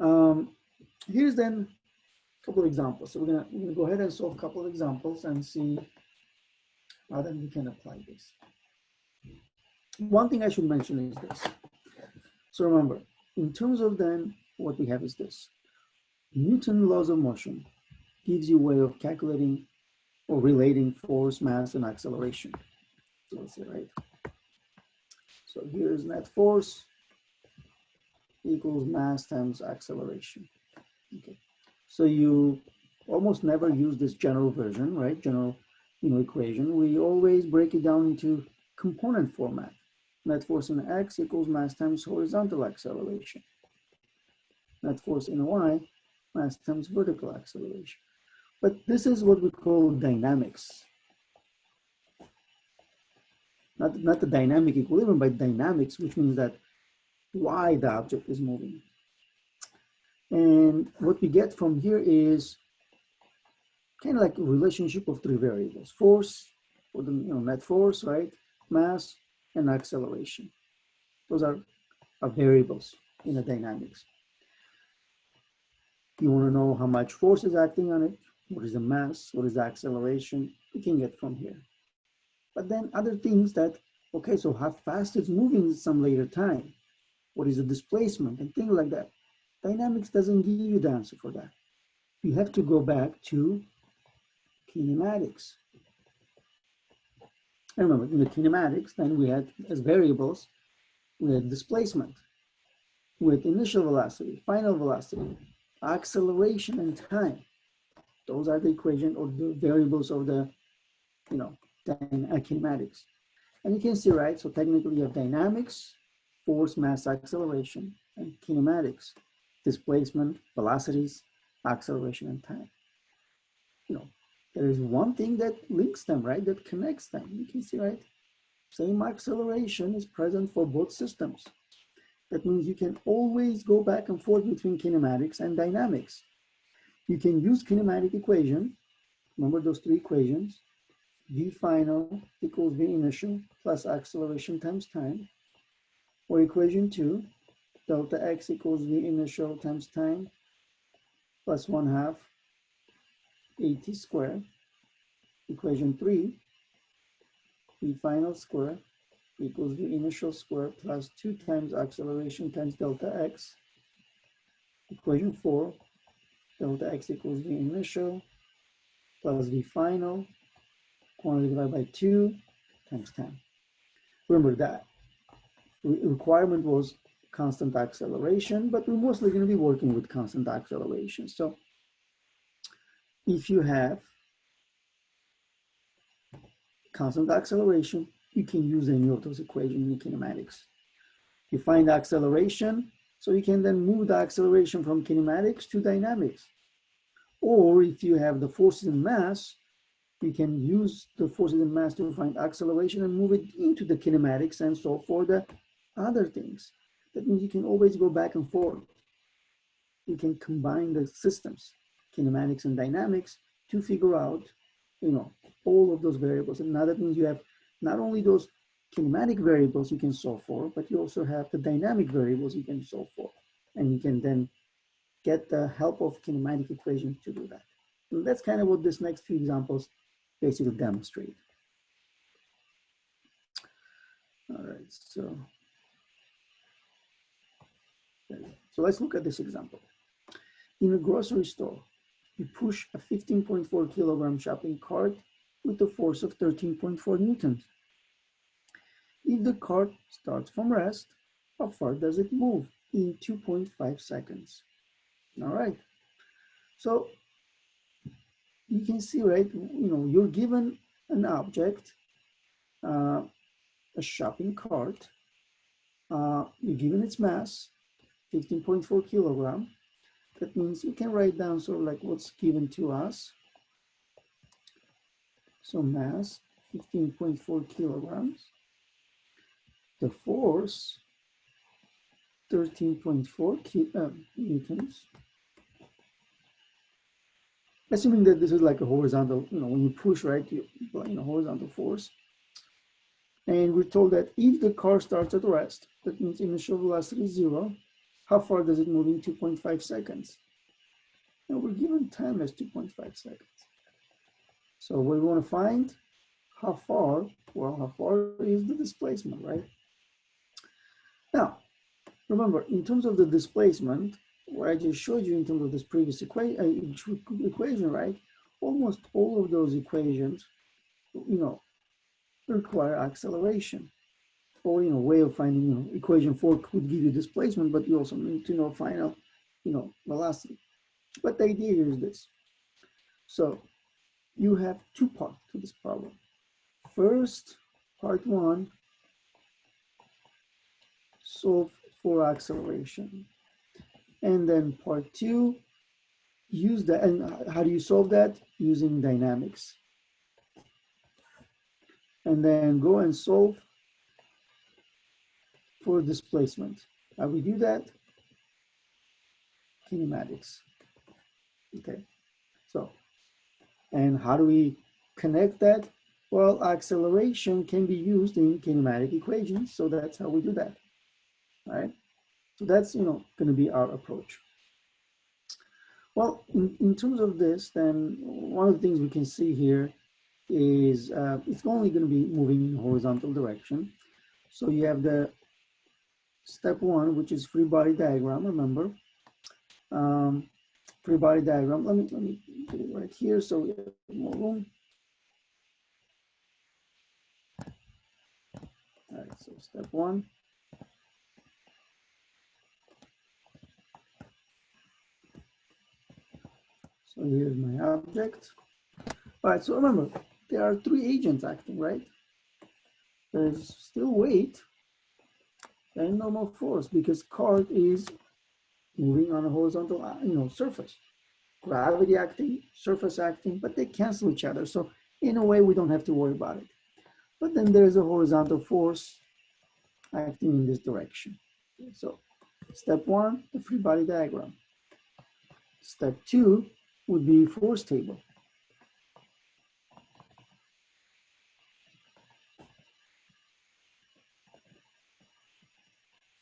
Speaker 1: Right. Here's then a couple of examples. So we're gonna go ahead and solve a couple of examples and see how then we can apply this. One thing I should mention is this. So remember, in terms of then what we have is this. Newton's laws of motion gives you a way of calculating or relating force, mass, and acceleration. So let's say, right? So here's net force equals mass times acceleration. Okay. So you almost never use this general version, right? General, equation. We always break it down into component format. Net force in X equals mass times horizontal acceleration. Net force in Y, mass times vertical acceleration. But this is what we call dynamics. Not the dynamic equilibrium, but dynamics, which means that why the object is moving. And what we get from here is kind of like a relationship of three variables: force, or the net force, right? Mass, and acceleration. Those are variables in the dynamics. You want to know how much force is acting on it, what is the mass, what is the acceleration, you can get from here. But then other things that, okay, so how fast it's moving at some later time, what is the displacement, and things like that. Dynamics doesn't give you the answer for that. You have to go back to kinematics. And remember, in the kinematics, then we had as variables, we had displacement with initial velocity, final velocity, acceleration, and time. Those are the equation or the variables of the, kinematics. And you can see, right, so technically you have dynamics, force, mass, acceleration, and kinematics, displacement, velocities, acceleration, and time. There is one thing that links them, right, that connects them. You can see, right, same acceleration is present for both systems. That means you can always go back and forth between kinematics and dynamics. You can use kinematic equation. Remember those three equations: V final equals V initial plus acceleration times time. Or equation 2, delta x equals V initial times time plus 1/2 AT squared. Equation 3, V final square equals V initial square plus 2 times acceleration times delta x. Equation 4, delta x equals V initial plus V final, quantity divided by 2 times time. Remember that requirement was constant acceleration, but we're mostly going to be working with constant acceleration. So if you have constant acceleration, you can use any of those equations in kinematics. You find acceleration, so you can then move the acceleration from kinematics to dynamics. Or if you have the forces and mass, you can use the forces and mass to find acceleration and move it into the kinematics and so for the other things. That means you can always go back and forth. You can combine the systems, kinematics and dynamics, to figure out, all of those variables. And now that means you have not only those kinematic variables you can solve for, but you also have the dynamic variables you can solve for. And you can then get the help of kinematic equations to do that. And that's kind of what this next few examples basically demonstrate. All right, so let's look at this example. In a grocery store, you push a 15.4 kilogram shopping cart with a force of 13.4 newtons. If the cart starts from rest, how far does it move in 2.5 seconds? All right, so you can see, right, you're given an object, a shopping cart, you're given its mass, 15.4 kilogram. That means we can write down sort of like what's given to us. So mass, 15.4 kilograms. The force, 13.4 newtons. Assuming that this is like a horizontal, when you push, right, horizontal force. And we're told that if the car starts at rest, that means initial velocity is 0, how far does it move in 2.5 seconds? And we're given time as 2.5 seconds. So we want to find how far, how far is the displacement, right? Now, remember, in terms of the displacement, what I just showed you in terms of this previous equation, right? Almost all of those equations, require acceleration. Or, way of finding, equation 4 could give you displacement, but you also need to know final, velocity. But the idea here is this. So you have two parts to this problem. First, part 1, solve for acceleration. And then part 2, use that. And how do you solve that? Using dynamics. And then go and solve for displacement. How we do that? Kinematics. Okay. So, and how do we connect that? Well, acceleration can be used in kinematic equations. So that's how we do that. All right. So that's, going to be our approach. Well, in terms of this, then one of the things we can see here is it's only going to be moving in horizontal direction. So you have the step 1, which is free body diagram, remember. Free body diagram, let me do it right here so we have more room. All right, so step 1. So here's my object. All right, so remember, there are 3 agents acting, right? There's still weight and normal force because cart is moving on a horizontal, surface. Gravity acting, surface acting, but they cancel each other. So in a way, we don't have to worry about it. But then there's a horizontal force acting in this direction. So step 1, the free body diagram. Step 2 would be force table.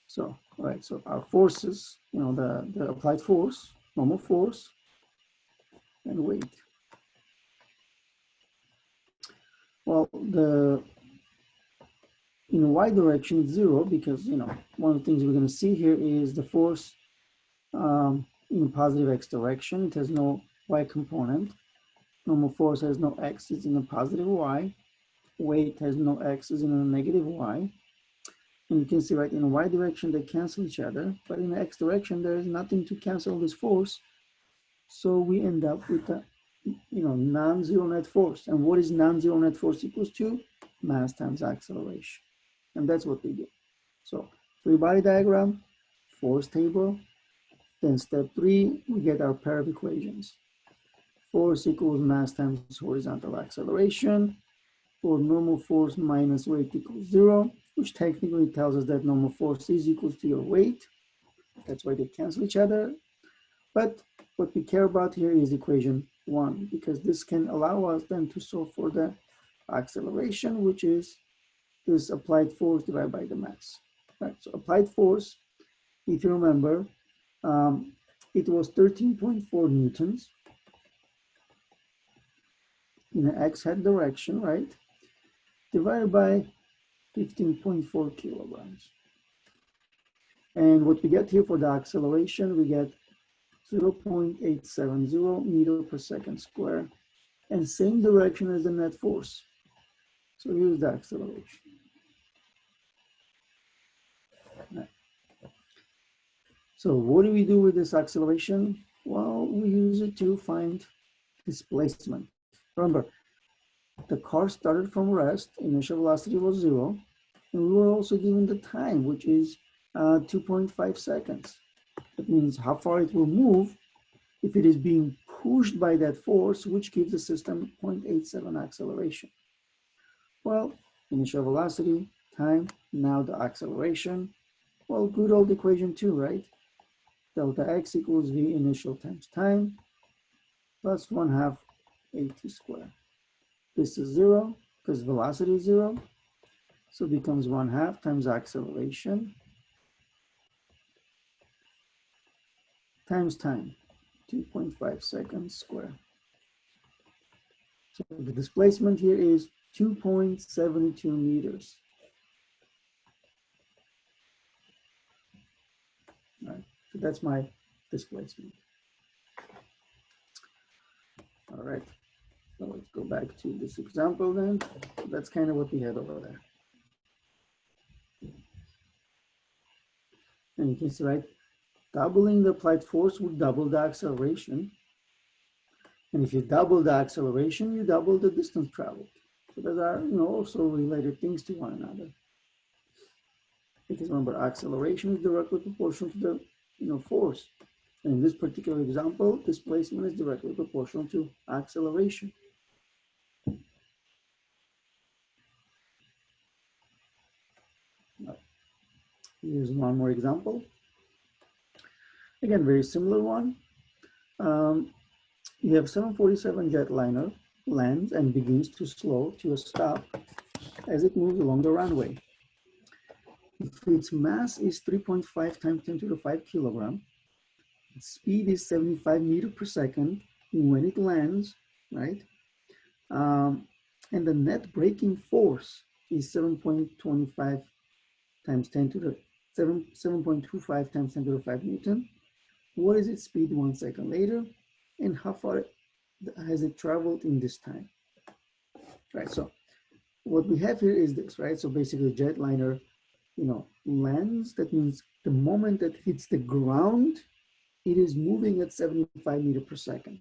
Speaker 1: So, all right, so our forces, the applied force, normal force, and weight. Well, in y direction it's 0 because, one of the things we're going to see here is the force in positive x direction. It has no y component. Normal force has no x, it's in a positive y. Weight has no x, it's in a negative y. And you can see, right, in y direction, they cancel each other, but in the x direction, there is nothing to cancel this force. So we end up with a, non-zero net force. And what is non-zero net force equals to? Mass times acceleration. And that's what we do. So free body diagram, force table, then step 3, we get our pair of equations. Force equals mass times horizontal acceleration, or normal force minus weight equals 0, which technically tells us that normal force is equal to your weight. That's why they cancel each other. But what we care about here is equation 1, because this can allow us then to solve for the acceleration, which is this applied force divided by the mass. Right, so applied force, if you remember, it was 13.4 newtons in the x-hat direction, right? Divided by 15.4 kilograms. And what we get here for the acceleration, we get 0.870 meter per second square, and same direction as the net force. So here's the acceleration. Right. So what do we do with this acceleration? Well, we use it to find displacement. Remember, the car started from rest, initial velocity was 0, and we were also given the time, which is 2.5 seconds. That means how far it will move if it is being pushed by that force, which gives the system 0.87 acceleration. Well, initial velocity, time, now the acceleration. Well, good old equation 2, right? Delta x equals v initial times time plus 1/2 at squared. This is 0 because velocity is 0. So it becomes 1/2 times acceleration times time, 2.5 seconds squared. So the displacement here is 2.72 meters. Right, so that's my displacement. All right, so let's go back to this example then. That's kind of what we had over there. And you can see, right, doubling the applied force would double the acceleration. And if you double the acceleration, you double the distance traveled. So those are, also related things to one another. Because remember, acceleration is directly proportional to the, force. And in this particular example, displacement is directly proportional to acceleration. Here's one more example. Again, very similar one. You have 747 jetliner lands and begins to slow to a stop as it moves along the runway. If its mass is 3.5 times 10 to the 5 kilogram, its speed is 75 meters per second when it lands, right? And the net braking force is 7.25 times 10 to the 7.25 times 10 to the 5 Newton. What is its speed 1 second later? And how far has it traveled in this time? Right, so what we have here is this, right? So basically jetliner, lands. That means the moment that hits the ground, it is moving at 75 meters per second.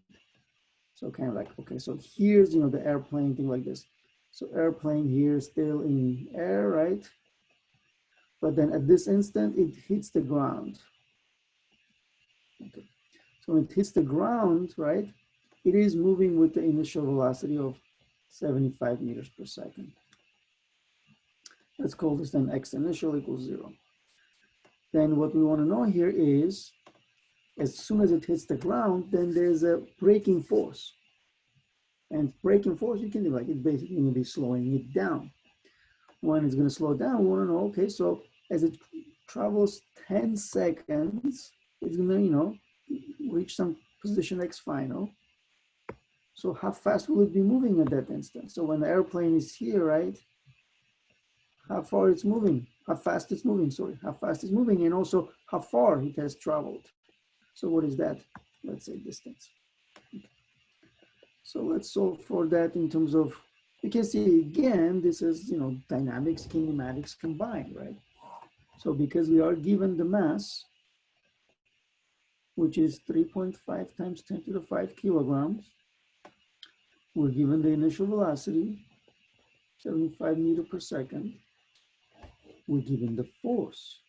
Speaker 1: So kind of like, okay, so here's, the airplane, thing like this. So airplane here still in air, right? But then at this instant, it hits the ground. Okay. So when it hits the ground, right, it is moving with the initial velocity of 75 meters per second. Let's call this then x initial equals 0. Then what we want to know here is, as soon as it hits the ground, then there's a braking force. And braking force, you can do like, it's basically going to be slowing it down. When it's going to slow down, we want to know, okay, so as it travels 10 seconds, it's going to, reach some position x final. So how fast will it be moving at that instant? So when the airplane is here, right, how far it's moving, how fast it's moving, how fast it's moving, and also how far it has traveled. So what is that? Let's say distance. Okay. So let's solve for that in terms of, you can see again, this is, dynamics, kinematics combined, right? So because we are given the mass, which is 3.5 times 10 to the 5 kilograms, we're given the initial velocity, 75 meters per second. We're given the force,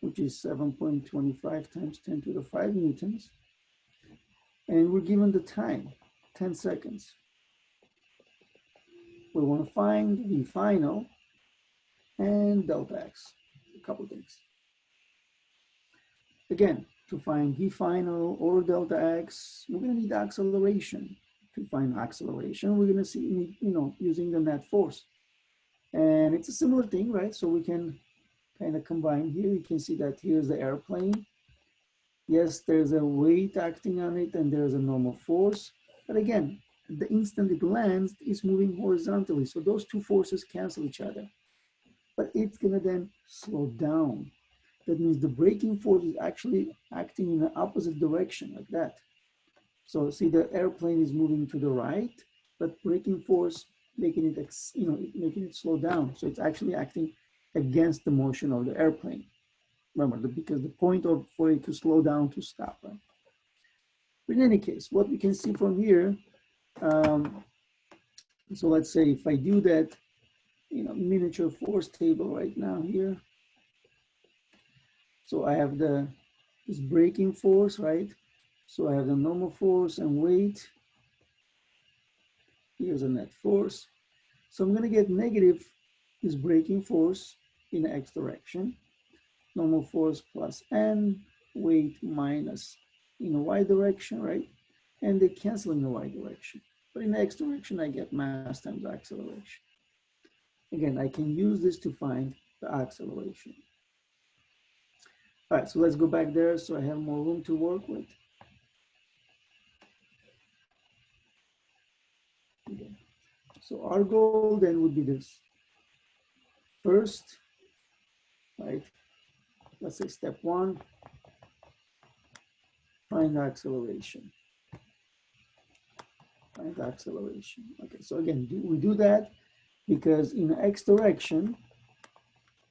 Speaker 1: which is 7.25 times 10 to the 5 newtons. And we're given the time, 10 seconds. We want to find the final and delta x, a couple things. Again, to find v final or delta x, we're going to need acceleration. To find acceleration, we're going to see, using the net force. And it's a similar thing, right? So we can kind of combine here. You can see that here's the airplane. Yes, there's a weight acting on it and there's a normal force. But again, the instant it lands, it's moving horizontally. So those two forces cancel each other. But it's gonna then slow down. That means the braking force is actually acting in the opposite direction, like that. So see, the airplane is moving to the right, but braking force making it, making it slow down. So it's actually acting against the motion of the airplane. Remember, because the point for it to slow down to stop, right? But in any case, what we can see from here, so let's say if I do that, miniature force table right now here. So I have this braking force, right? So I have the normal force and weight. Here's a net force. So I'm gonna get negative this braking force in the x direction, normal force plus n, weight minus in the y direction, right? And they cancel in the y direction. But in the x direction, I get mass times acceleration. Again, I can use this to find the acceleration. All right, so let's go back there so I have more room to work with. Okay. So our goal then would be this. First, right, let's say step one, find the acceleration. Find the acceleration. Okay, so again, we do that because in the x direction,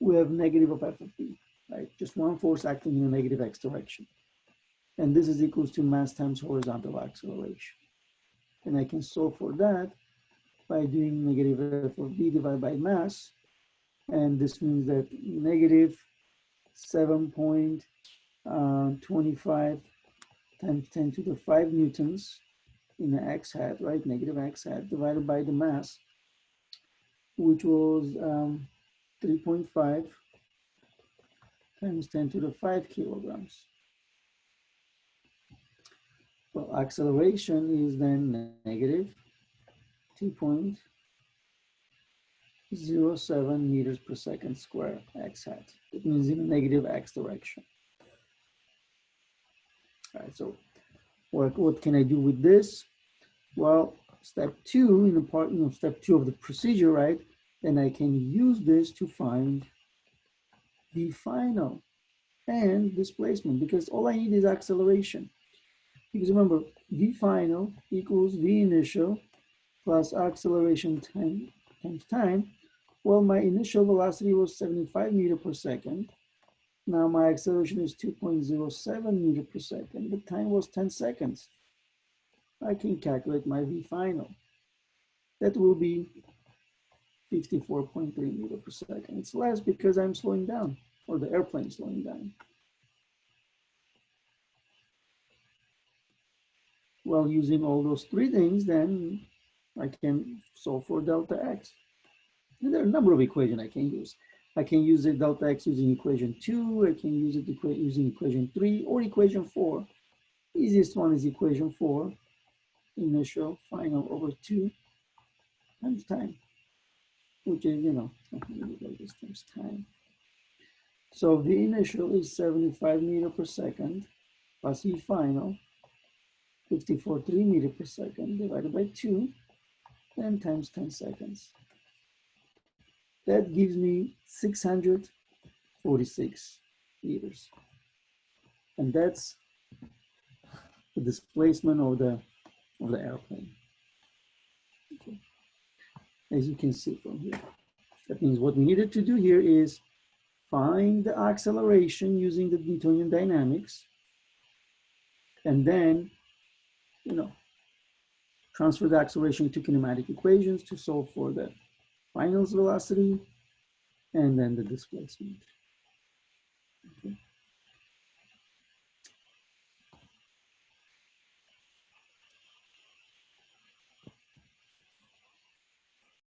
Speaker 1: we have negative of f of b, right? Just one force acting in a negative x direction. And this is equals to mass times horizontal acceleration. And I can solve for that by doing negative f of b divided by mass. And this means that negative 7.25 times 10 to the 5 newtons in the x hat, right? Negative x hat divided by the mass, which was 3.5 times 10 to the 5 kilograms. Well, acceleration is then negative 2.07 meters per second square x hat. It means in a negative x direction. All right, so what can I do with this? Well, step two in the part, step two of the procedure, right? Then I can use this to find the final and displacement, because all I need is acceleration. Because remember, v final equals v initial plus acceleration times time. Well, my initial velocity was 75 meters per second. Now my acceleration is 2.07 meters per second. The time was 10 seconds. I can calculate my v final. That will be 54.3 meters per second. It's less because I'm slowing down, or the airplane is slowing down. Well, using all those three things, then I can solve for delta x. And there are a number of equations I can use. I can use the delta x using equation 2, I can use it using equation 3 or equation 4. Easiest one is equation 4, initial final over 2 times time, which is, this times time. So the initial is 75 meters per second plus v final, 54.3 meters per second divided by 2, and times 10 seconds. That gives me 646 meters. And that's the displacement of the airplane. Okay. As you can see from here. That means what we needed to do here is find the acceleration using the Newtonian dynamics, and then, transfer the acceleration to kinematic equations to solve for the final velocity and then the displacement. Okay.